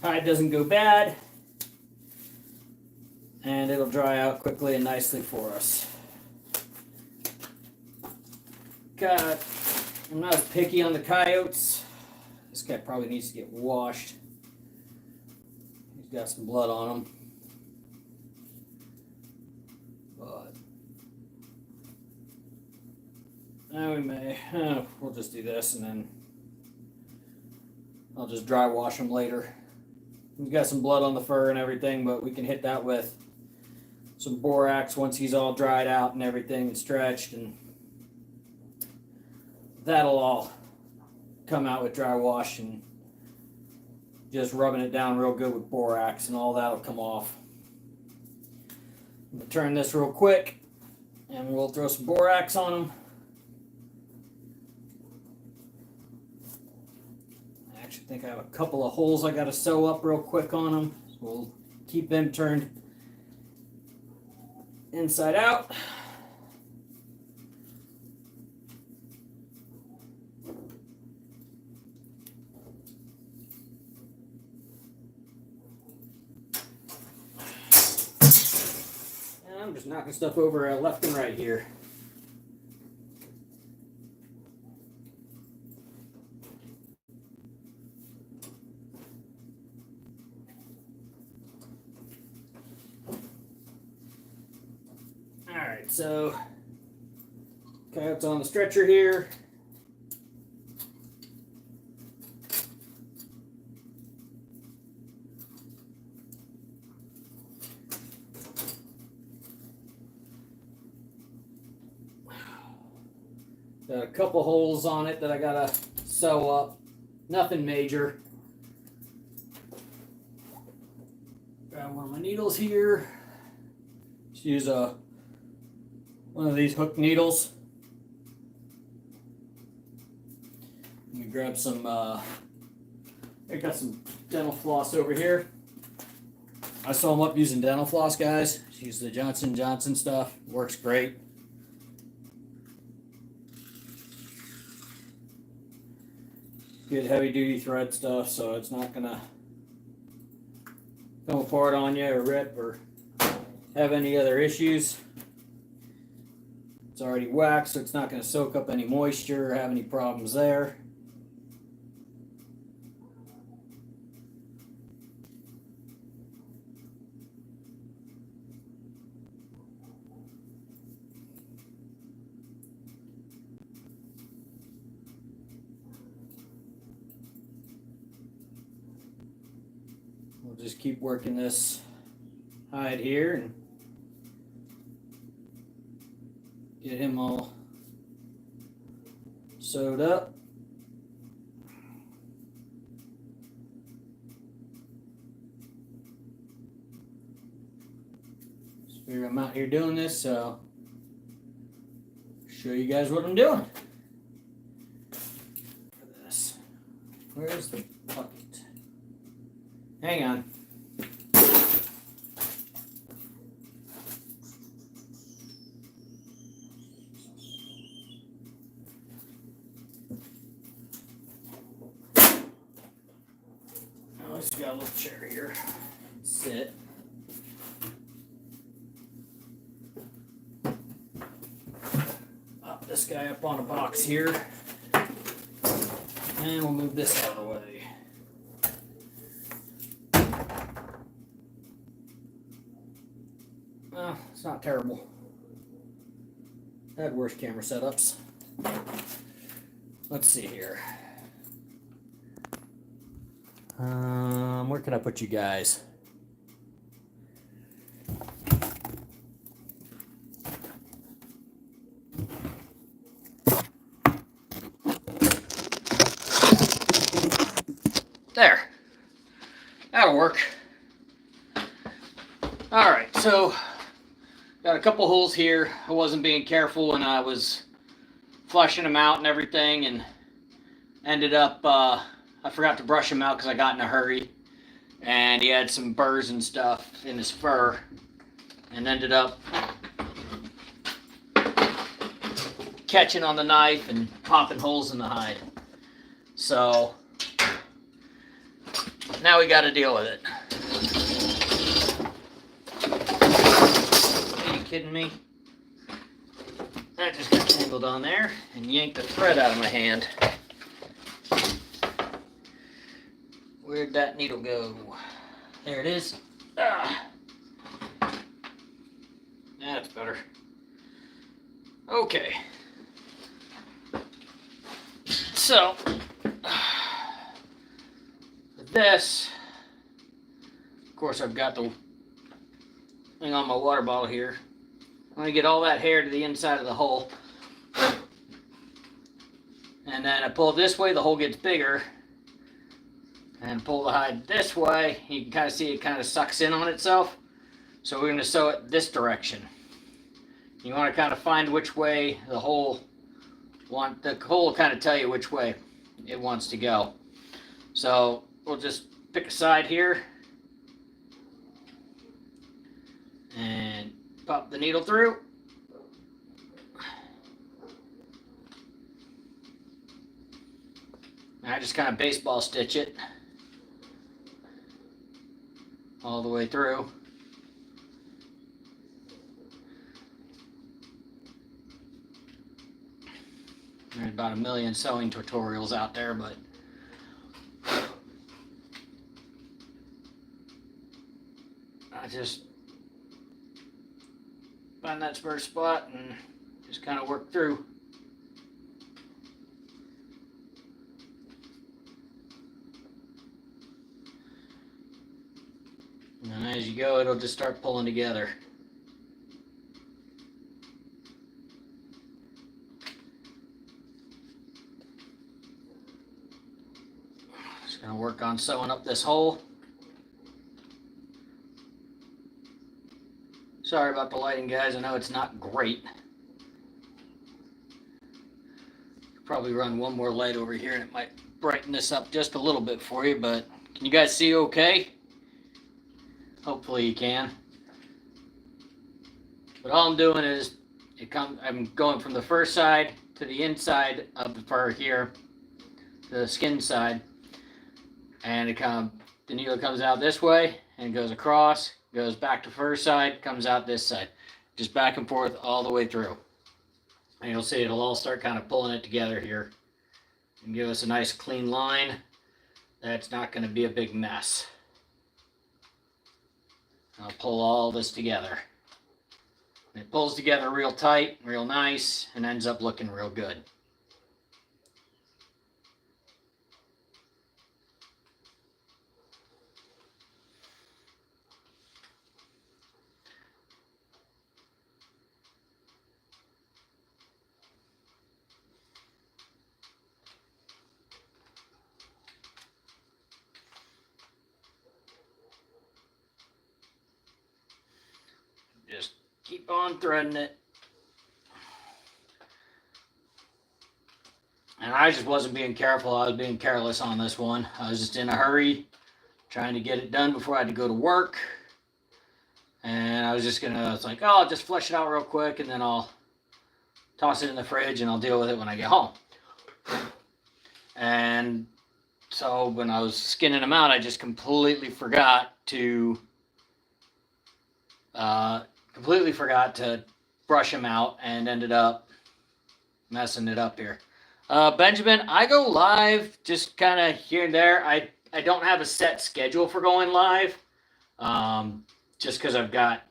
hide doesn't go bad. and it'll dry out quickly and nicely for us. I'm not as picky on the coyotes. This guy probably needs to get washed. He's got some blood on him. But now we may. We'll just do this and then I'll just dry wash him later. He's got some blood on the fur and everything, but we can hit that with some borax once he's all dried out and everything and stretched, and that'll all come out with dry wash and just rubbing it down real good with borax, and all that'll come off. I'm gonna turn this real quick and we'll throw some borax on them. I actually think I have a couple of holes I gotta sew up real quick on them. So we'll keep them turned inside out. I'm just knocking stuff over left and right here. Alright, so coyote's on the stretcher here. Got a couple holes on it that I gotta sew up. Nothing major. Grab one of my needles here. Just use one of these hook needles. Let me grab some. I got some dental floss over here. I sew them up using dental floss, guys. Just use the Johnson & Johnson stuff. Works great. Good heavy duty thread stuff, so it's not gonna come apart on you or rip or have any other issues. It's already waxed, so it's not gonna soak up any moisture or have any problems there. We'll just keep working this hide here and get him all sewed up. Just figure I'm out here doing this, so show you guys what I'm doing for this. Where's the bucket? Hang on. Oh, I just got a little chair here. Sit. Pop this guy up on a box here. And we'll move this out of the way. Well, it's not terrible. I had worse camera setups. Let's see here. Where can I put you guys? There. That'll work. All right, so got a couple holes here. I wasn't being careful and I was flushing them out and everything, and ended up, I forgot to brush him out because I got in a hurry, and he had some burrs and stuff in his fur, and ended up catching on the knife and popping holes in the hide. So now we got to deal with it. kidding me? That just got tangled on there and yanked the thread out of my hand. Where'd that needle go? There it is. Ah. That's better. Okay. So, with this, of course I've got the thing on my water bottle here. I'm going to get all that hair to the inside of the hole. And then I pull it this way, the hole gets bigger. And pull the hide this way, you can kind of see it kind of sucks in on itself. So we're going to sew it this direction. You want to kind of find which way the hole will kind of tell you which way it wants to go. So we'll just pick a side here and pop the needle through. And I just kind of baseball stitch it all the way through. There's about a million sewing tutorials out there, but I just find that first spot and just kind of work through. And as you go, it'll just start pulling together. Just gonna work on sewing up this hole. Sorry about the lighting, guys. I know it's not great. Probably run one more light over here and it might brighten this up just a little bit for you, but can you guys see okay? Hopefully you can. But all I'm doing is I'm going from the fur side to the inside of the fur here, to the skin side, and the needle comes out this way and goes across, goes back to fur side, comes out this side, just back and forth all the way through. And you'll see it'll all start kind of pulling it together here and give us a nice clean line that's not going to be a big mess. I'll pull all this together. It pulls together real tight, real nice, and ends up looking real good. Just keep on threading it. And I just wasn't being careful. I was being careless on this one. I was just in a hurry, trying to get it done before I had to go to work. And I was like, oh, I'll just flush it out real quick and then I'll toss it in the fridge and I'll deal with it when I get home. And so when I was skinning them out, I just completely forgot to brush them out and ended up messing it up here. Benjamin, I go live just kind of here and there. I don't have a set schedule for going live, just because I've got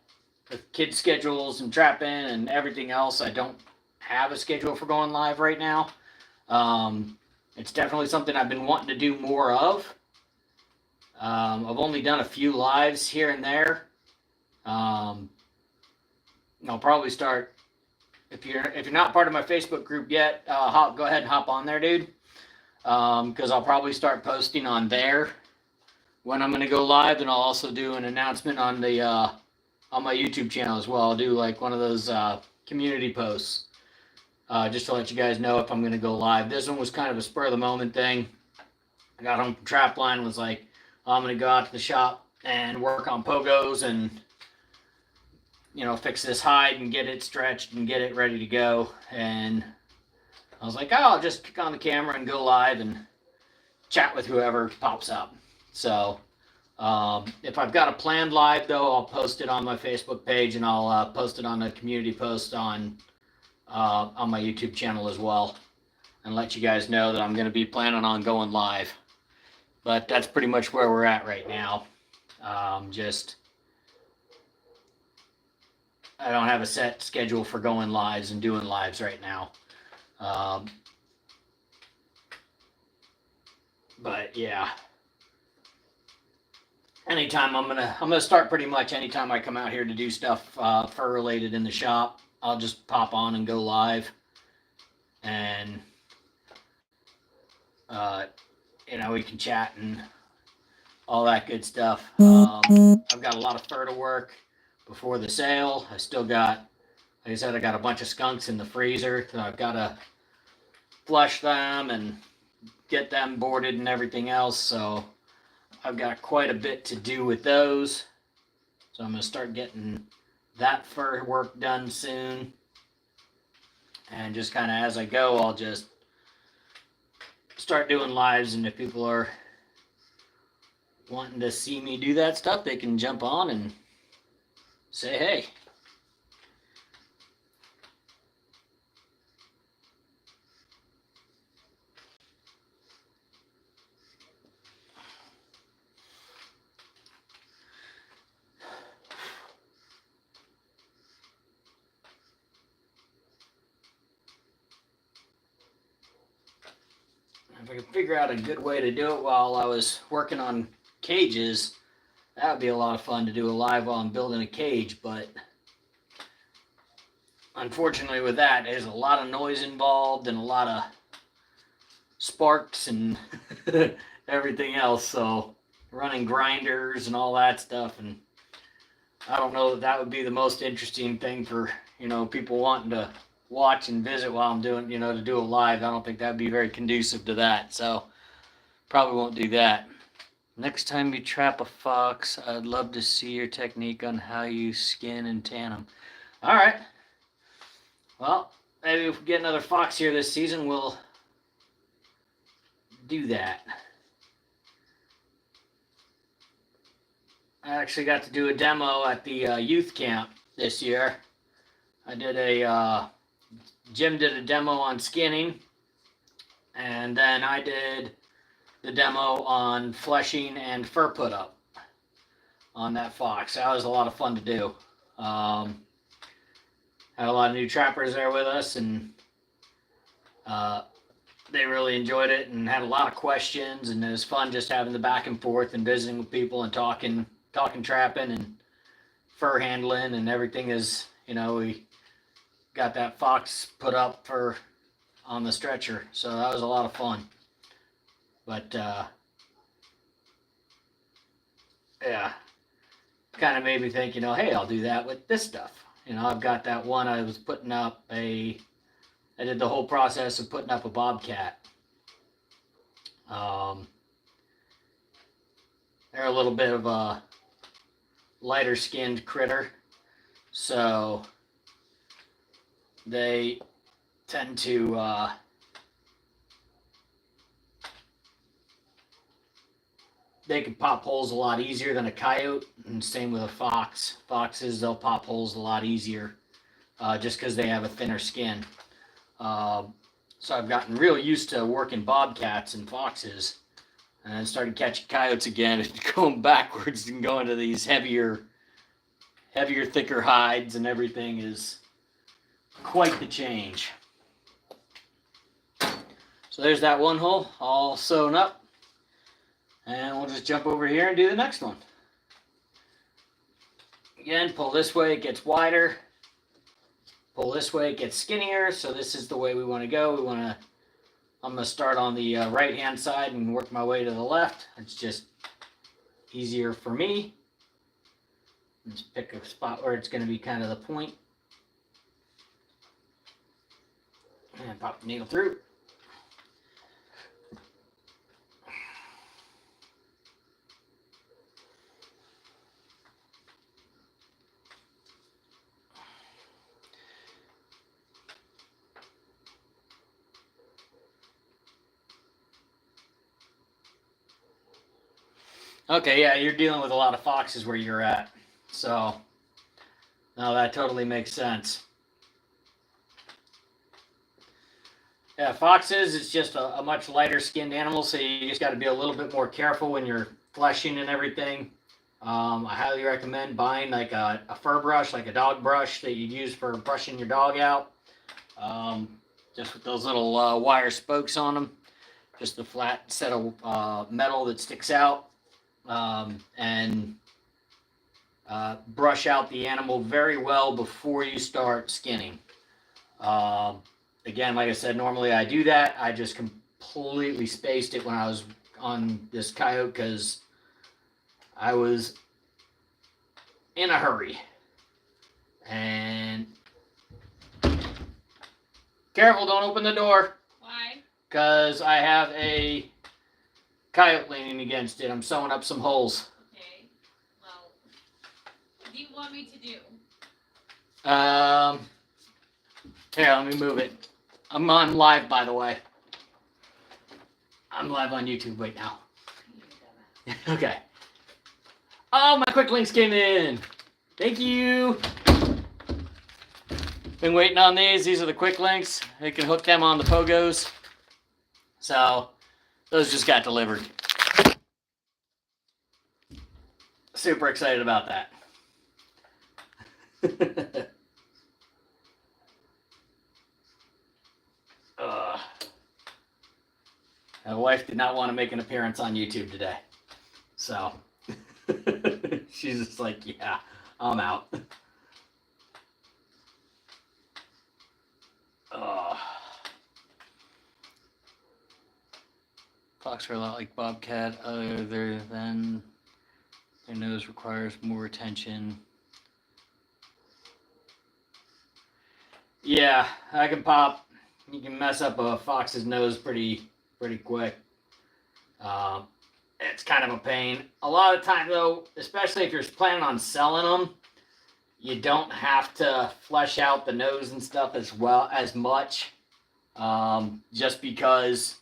the kids' schedules and trapping and everything else. I don't have a schedule for going live right now. It's definitely something I've been wanting to do more of. I've only done a few lives here and there. I'll probably start, if you're not part of my Facebook group yet, go ahead and hop on there, dude. Because I'll probably start posting on there when I'm going to go live, and I'll also do an announcement on the on my YouTube channel as well. I'll do like one of those community posts, just to let you guys know if I'm going to go live. This one was kind of a spur of the moment thing. I got home from Trapline, was like, I'm going to go out to the shop and work on pogos and fix this hide and get it stretched and get it ready to go. And I was like, oh, I'll just kick on the camera and go live and chat with whoever pops up. So If I've got a planned live, though, I'll post it on my Facebook page, and I'll post it on a community post on my YouTube channel as well, and let you guys know that I'm going to be planning on going live. But that's pretty much where we're at right now. I don't have a set schedule for going lives and doing lives right now. But yeah, anytime I'm gonna start pretty much anytime I come out here to do stuff fur related in the shop. I'll just pop on and go live, and we can chat and all that good stuff. I've got a lot of fur to work before the sale. I still got, like I said, I got a bunch of skunks in the freezer that I've got to flush them and get them boarded and everything else. So I've got quite a bit to do with those. So I'm going to start getting that fur work done soon. And just kind of as I go, I'll just start doing lives, and if people are wanting to see me do that stuff, they can jump on and say hey. If I could figure out a good way to do it while I was working on cages, that would be a lot of fun to do a live while I'm building a cage, but unfortunately with that, there's a lot of noise involved and a lot of sparks and everything else, so running grinders and all that stuff, and I don't know that would be the most interesting thing for, people wanting to watch and visit while I'm doing, to do a live. I don't think that'd be very conducive to that, so probably won't do that. Next time you trap a fox, I'd love to see your technique on how you skin and tan them. All right. Well, maybe if we get another fox here this season, we'll do that. I actually got to do a demo at the youth camp this year. I did Jim did a demo on skinning, and then I did the demo on fleshing and fur put up on that fox. That was a lot of fun to do. Had a lot of new trappers there with us, and they really enjoyed it and had a lot of questions, and it was fun just having the back and forth and visiting with people and talking trapping and fur handling and everything. Is we got that fox put up on the stretcher, so that was a lot of fun. But yeah, kind of made me think, hey, I'll do that with this stuff. I've got that one. I was putting up I did the whole process of putting up a bobcat. They're a little bit of a lighter skinned critter, so they tend to they can pop holes a lot easier than a coyote, and same with a fox. Foxes, they'll pop holes a lot easier just because they have a thinner skin. So I've gotten real used to working bobcats and foxes, and I started catching coyotes again and going backwards and going to these heavier, thicker hides, and everything is quite the change. So there's that one hole all sewn up, and we'll just jump over here and do the next one. Again, pull this way, it gets wider. Pull this way, it gets skinnier, so this is the way we want to go. I'm going to start on the right-hand side and work my way to the left. It's just easier for me. Just pick a spot where it's going to be kind of the point. And pop the needle through. Okay, yeah, you're dealing with a lot of foxes where you're at. So, no, that totally makes sense. Yeah, foxes is just a much lighter skinned animal, so you just got to be a little bit more careful when you're fleshing and everything. I highly recommend buying like a fur brush, like a dog brush that you'd use for brushing your dog out. Just with those little wire spokes on them. Just a flat set of metal that sticks out. And brush out the animal very well before you start skinning. Again, like I said, normally I do that. I just completely spaced it when I was on this coyote because I was in a hurry. And careful, don't open the door. Why? Because I have a coyote leaning against it. I'm sewing up some holes. Okay. Well, what do you want me to do? Here, let me move it. I'm on live, by the way. I'm live on YouTube right now. Okay. Oh, my quick links came in. Thank you. Been waiting on these. These are the quick links. You can hook them on the pogos. So, those just got delivered. Super excited about that. My wife did not want to make an appearance on YouTube today. So, she's just like, yeah, I'm out. Fox are a lot like bobcat, other than their nose requires more attention. Yeah, I can pop. You can mess up a fox's nose pretty quick. It's kind of a pain. A lot of time though, especially if you're planning on selling them, you don't have to flesh out the nose and stuff as much. Just because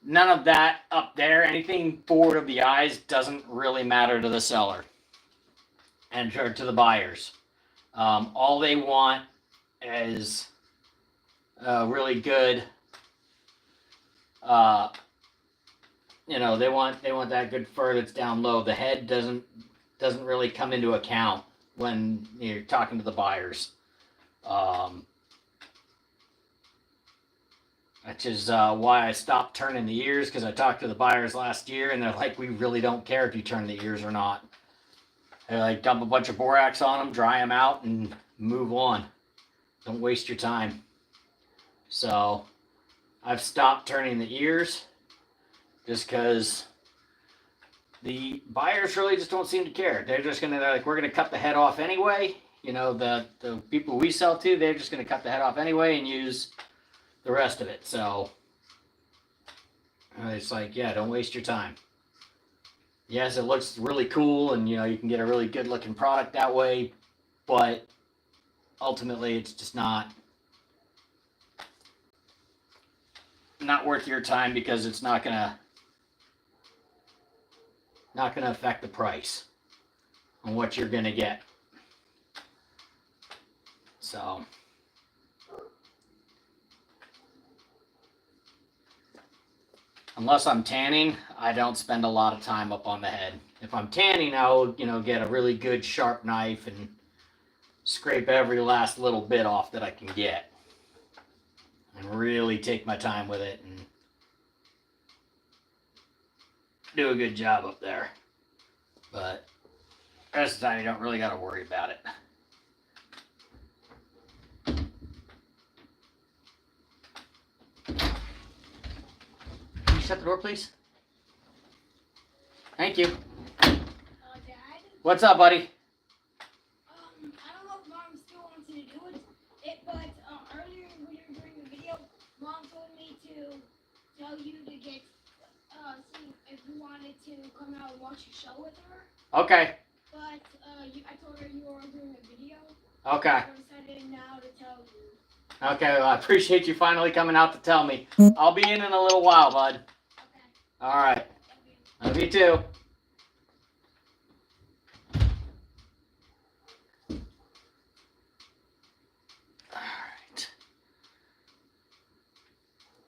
none of that up there, anything forward of the eyes, doesn't really matter to the seller and to the buyers. All they want is really good. They want that good fur that's down low. The head doesn't really come into account when you're talking to the buyers. Which is why I stopped turning the ears, because I talked to the buyers last year and they're like, we really don't care if you turn the ears or not. They like dump a bunch of borax on them, dry them out, and move on. Don't waste your time. So I've stopped turning the ears just because the buyers really just don't seem to care. They're like, we're gonna cut the head off anyway. The people we sell to, they're just gonna cut the head off anyway and use the rest of it. So it's like, yeah, don't waste your time. Yes, it looks really cool, and you can get a really good looking product that way, but ultimately it's just not worth your time, because it's not gonna affect the price on what you're gonna get. So unless I'm tanning, I don't spend a lot of time up on the head. If I'm tanning, I'll get a really good sharp knife and scrape every last little bit off that I can get, and really take my time with it and do a good job up there. But the rest of the time, you don't really got to worry about it. Can you shut the door, please? Thank you. Dad? What's up, buddy? I don't know if Mom still wants you to do but earlier when you were doing the video, Mom told me to tell you to get, see if you wanted to come out and watch a show with her. Okay. But I told her you were doing a video. Okay. So I decided now to tell you. Okay, well, I appreciate you finally coming out to tell me. I'll be in a little while, bud. Okay. All right. Love you. Love you too.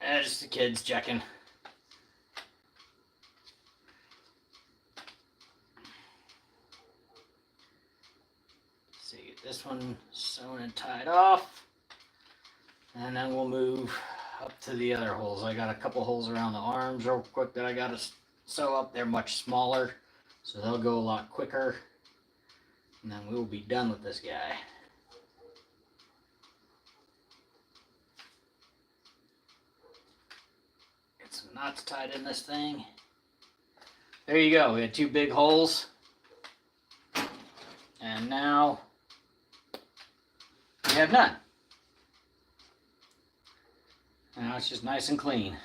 Just the kids checking. Let's see, get this one sewn and tied off. And then we'll move up to the other holes. I got a couple holes around the arms real quick that I got to sew up. They're much smaller, so they'll go a lot quicker. And then we will be done with this guy. Get some knots tied in this thing. There you go. We had 2 big holes. And now we have none. Now it's just nice and clean.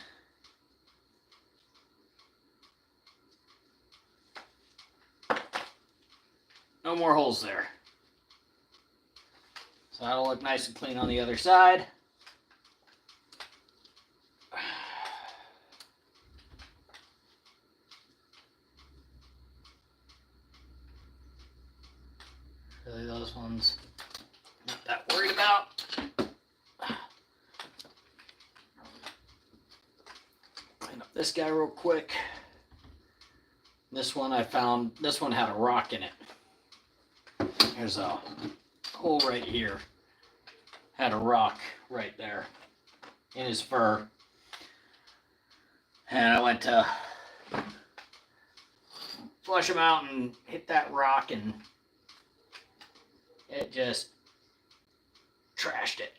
No more holes there. So that'll look nice and clean on the other side. Really, those ones, not that worried about. Clean up this guy real quick. This one I found, this one had a rock in it. There's a hole right here. Had a rock right there in his fur. And I went to flush him out and hit that rock, and it just trashed it,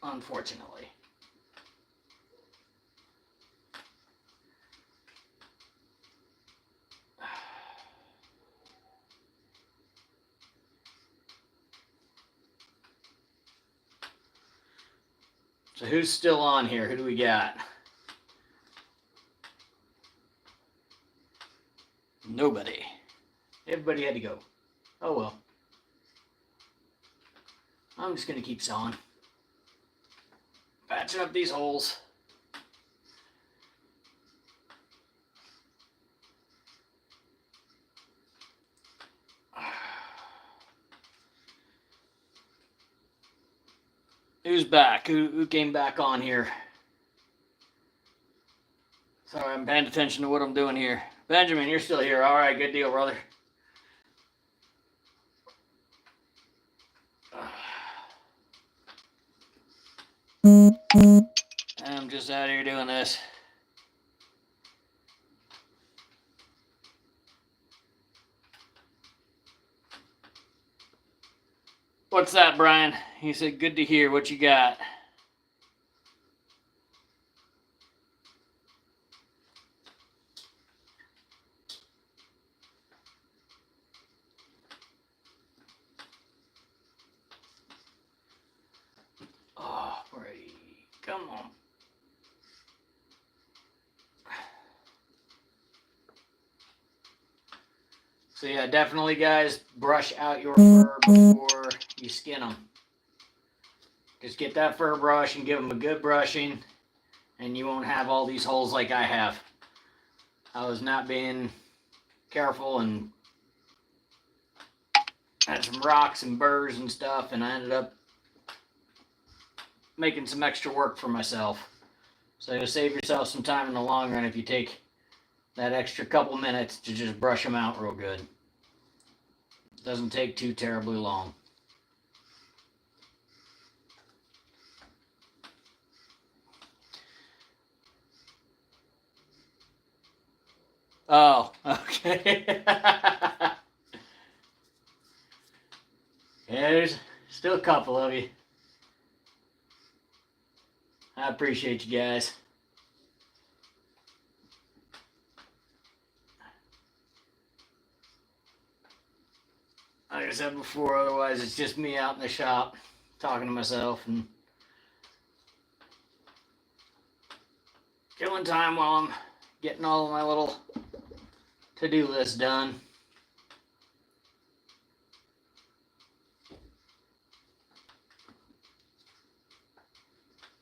unfortunately. So who's still on here? Who do we got? Nobody. Everybody had to go. Oh well. I'm just going to keep sewing. Patching up these holes. Who's back? Who came back on here? Sorry, I'm paying attention to what I'm doing here. Benjamin, you're still here. All right, good deal, brother. I'm just out here doing this. What's that, Brian? He said, good to hear. What you got? Oh, Brady. Come on. So yeah, definitely, guys, brush out your fur before you skin them. Just get that fur brush and give them a good brushing, and you won't have all these holes like I have. I was not being careful and had some rocks and burrs and stuff, and I ended up making some extra work for myself. So you'll save yourself some time in the long run if you take that extra couple minutes to just brush them out real good. Doesn't take too terribly long. Oh, okay. Yeah, there's still a couple of you. I appreciate you guys. Like I said before, otherwise it's just me out in the shop talking to myself and killing time while I'm getting all of my little to-do list done.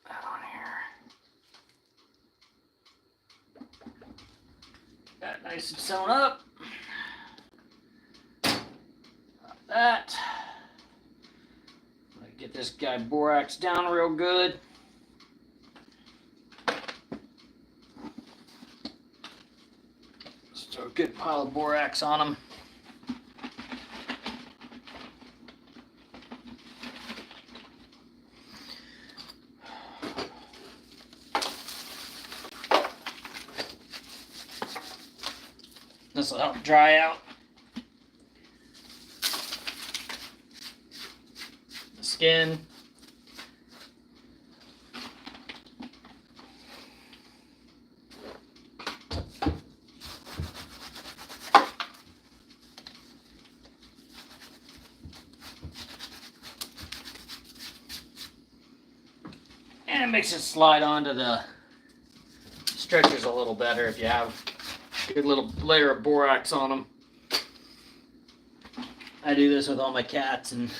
That on here. Got it nice and sewn up. That. Get this guy borax down real good. Throw a good pile of borax on them. This will help dry out the skin. And it makes it slide onto the stretchers a little better if you have a good little layer of borax on them. I do this with all my cats and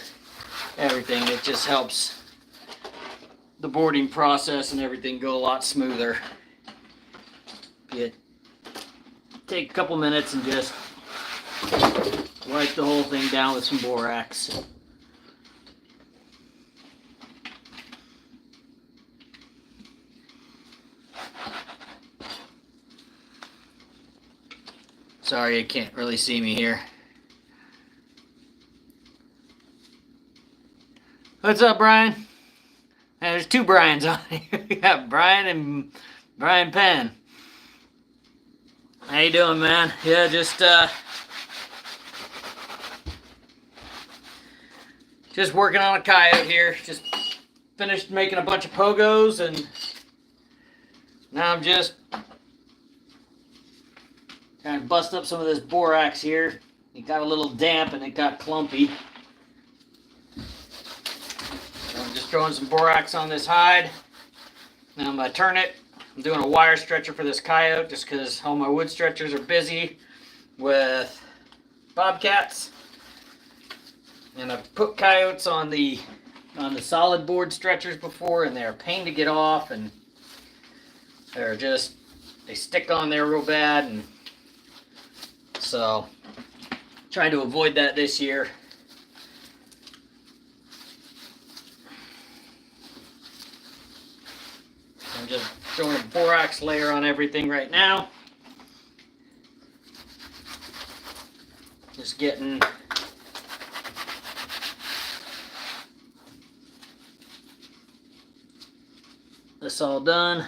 everything. It just helps the boarding process and everything go a lot smoother. You take a couple minutes and just wipe the whole thing down with some borax. Sorry, you can't really see me here. What's up, Brian? Hey, there's two Brians on here. We got Brian and Brian Penn. How you doing, man? Yeah, just working on a coyote here. Just finished making a bunch of pogos, and now I'm just trying to bust up some of this borax here. It got a little damp and it got clumpy. So I'm just throwing some borax on this hide. Now I'm going to turn it. I'm doing a wire stretcher for this coyote just because all my wood stretchers are busy with bobcats. And I've put coyotes on the solid board stretchers before, and they're a pain to get off, and they stick on there real bad, and so trying to avoid that this year. I'm just throwing a borax layer on everything right now. Just getting this all done.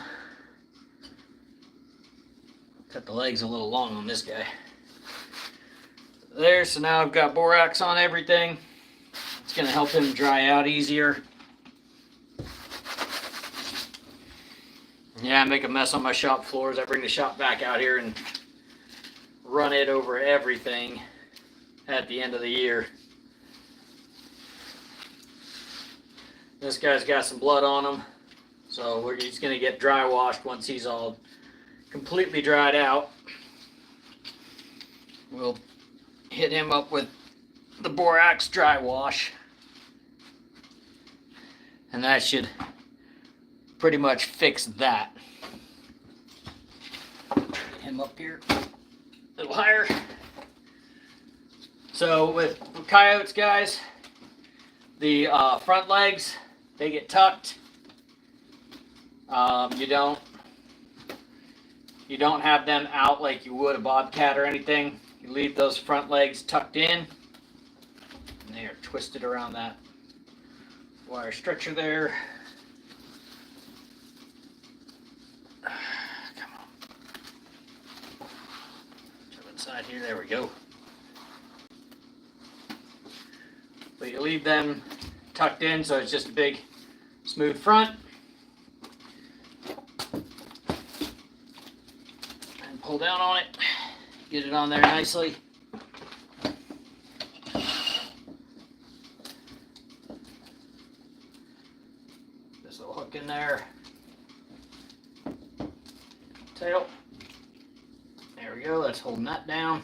Cut the legs a little long on this guy. There, so now I've got borax on everything. It's going to help him dry out easier. Yeah, I make a mess on my shop floors. I bring the shop back out here and run it over everything at the end of the year. This guy's got some blood on him, so he's going to get dry washed once he's all completely dried out. We'll hit him up with the borax dry wash, and that should pretty much fix that. Get him up here a little higher. So with coyotes, guys, the front legs, they get tucked. You don't have them out like you would a bobcat or anything. You leave those front legs tucked in, and they are twisted around that wire stretcher there. Come on. Jump inside here. There we go. But you leave them tucked in so it's just a big, smooth front. And pull down on it. Get it on there nicely. This little hook in there. Tail. There we go, that's holding that down.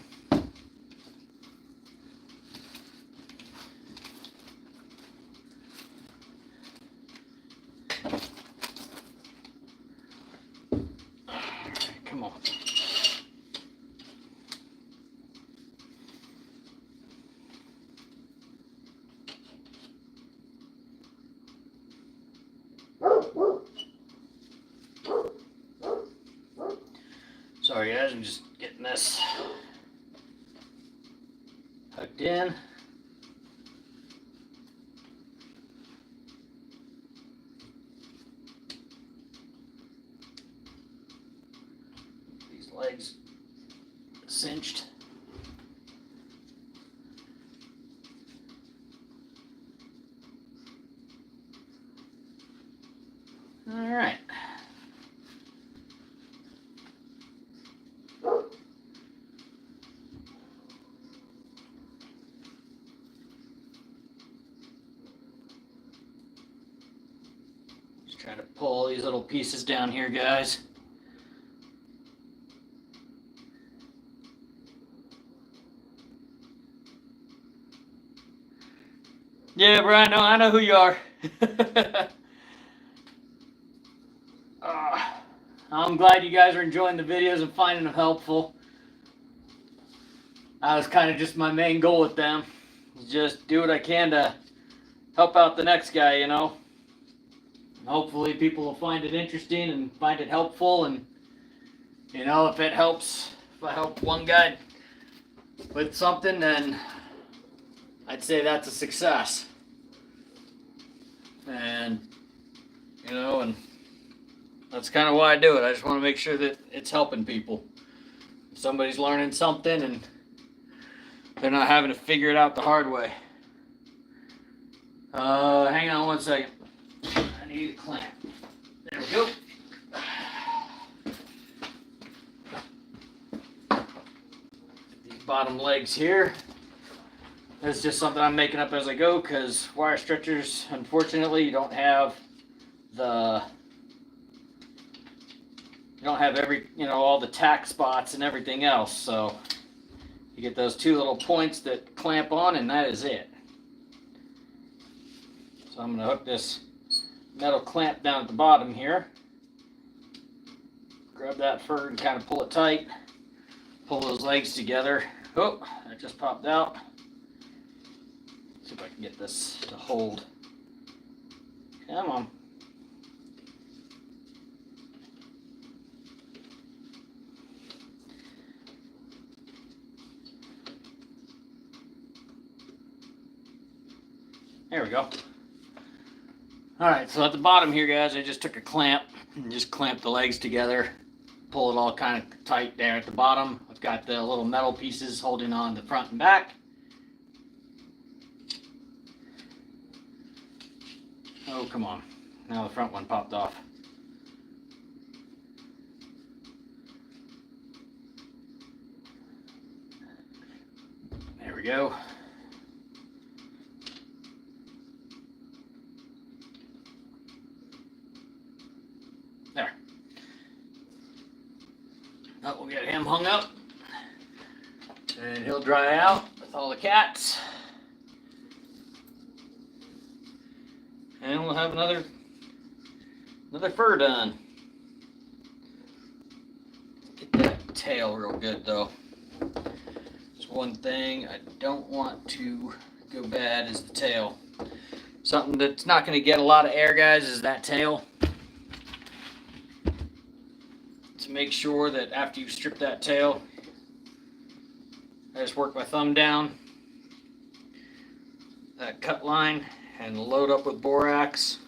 Come on. Sorry guys, I'm just getting this hooked in. These legs cinched. All right. Just trying to pull these little pieces down here, guys. Yeah, Brian, no, I know who you are. I'm glad you guys are enjoying the videos and finding them helpful. That was kind of just my main goal with them. Just do what I can to help out the next guy, you know. Hopefully people will find it interesting and find it helpful, and you know, if it helps, if I help one guy with something, then I'd say that's a success. And you know, and that's kind of why I do it. I just want to make sure that it's helping people. If somebody's learning something and they're not having to figure it out the hard way. Hang on one second. I need a clamp. There we go. These bottom legs here. That's just something I'm making up as I go, because wire stretchers, unfortunately, you don't have every, you know, all the tack spots and everything else. So you get those two little points that clamp on, and that is it. So I'm going to hook this metal clamp down at the bottom here. Grab that fur and kind of pull it tight. Pull those legs together. Oh, that just popped out. See if I can get this to hold. Come on. There we go. Alright, so at the bottom here, guys, I just took a clamp and just clamped the legs together. Pull it all kind of tight there at the bottom. I've got the little metal pieces holding on the front and back. Oh, come on. Now the front one popped off. There we go. There. Now we'll get him hung up. And he'll dry out with all the cats. And we'll have another fur done. Get that tail real good though. There's one thing I don't want to go bad is the tail. Something that's not going to get a lot of air, guys, is that tail. To make sure that after you strip that tail, I just work my thumb down that cut line and load up with borax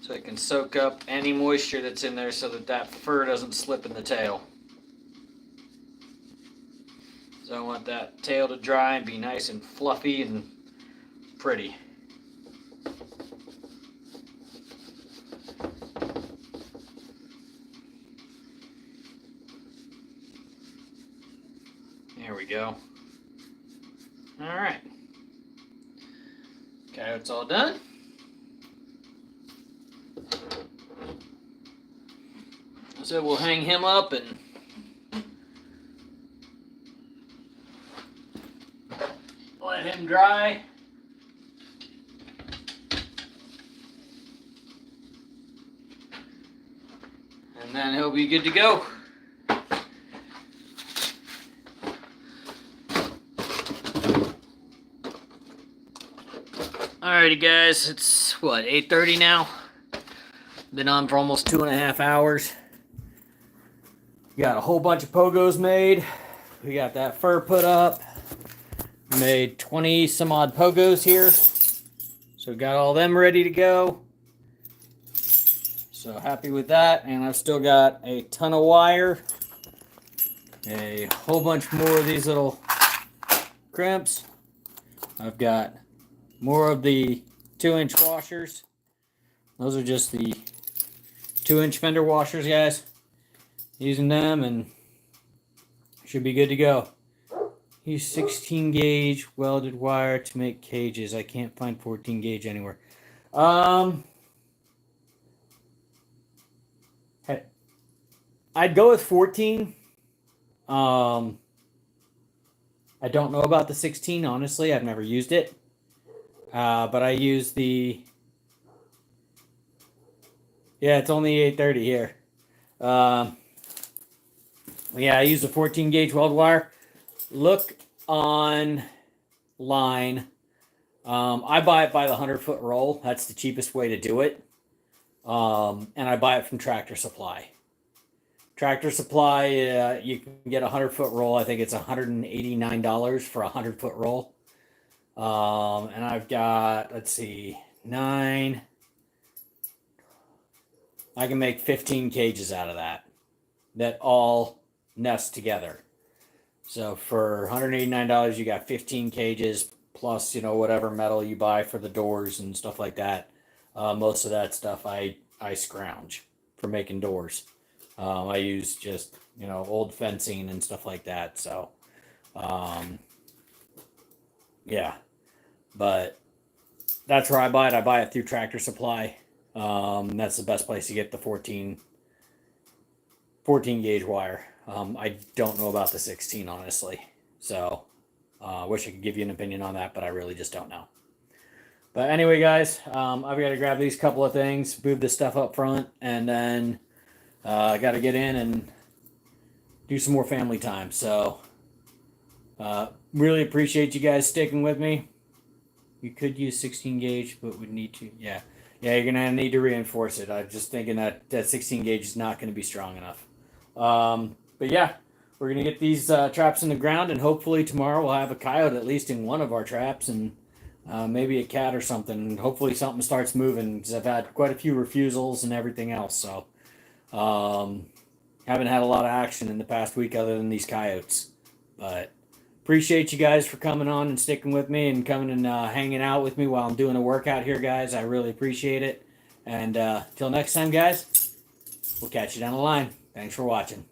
so it can soak up any moisture that's in there so that that fur doesn't slip in the tail. So I want that tail to dry and be nice and fluffy and pretty. There we go. All right. Okay, it's all done. So we'll hang him up and let him dry. And then he'll be good to go. Alrighty guys, it's what, 8:30 now? Been on for almost 2.5 hours. got a whole bunch of pogos made. We got that fur put up. Made 20 some odd pogos here. So got all them ready to go. So happy with that. And I've still got a ton of wire. A whole bunch more of these little crimps. I've got more of the 2-inch washers. Those are just the 2-inch fender washers, guys. Using them and should be good to go. Use 16 gauge welded wire to make cages. I can't find 14 gauge anywhere. I'd go with 14. I don't know about the 16, honestly. I've never used it. But I use the... Yeah, it's only 830 here. Yeah, I use the 14 gauge weld wire. Look online. I buy it by the 100-foot roll. That's the cheapest way to do it. And I buy it from Tractor Supply. Tractor Supply, you can get a 100-foot roll. I think it's $189 for a 100-foot roll. And I've got, let's see, 9. I can make 15 cages out of that all nest together. So for $189, you got 15 cages plus, whatever metal you buy for the doors and stuff like that. Most of that stuff I scrounge for making doors. I use just, old fencing and stuff like that. So, yeah, but that's where I buy it. I buy it through Tractor Supply. That's the best place to get the 14 gauge wire. I don't know about the 16, honestly. So, I wish I could give you an opinion on that, but I really just don't know. But anyway, guys, I've got to grab these couple of things, move this stuff up front, and then I got to get in and do some more family time. So, really appreciate you guys sticking with me. You could use 16 gauge, but would need to, yeah, you're going to need to reinforce it. I'm just thinking that 16 gauge is not going to be strong enough. But yeah, we're going to get these traps in the ground, and hopefully tomorrow we'll have a coyote at least in one of our traps, and maybe a cat or something. Hopefully something starts moving, because I've had quite a few refusals and everything else. So haven't had a lot of action in the past week other than these coyotes. But appreciate you guys for coming on and sticking with me and coming and hanging out with me while I'm doing a workout here, guys. I really appreciate it. And till next time, guys, we'll catch you down the line. Thanks for watching.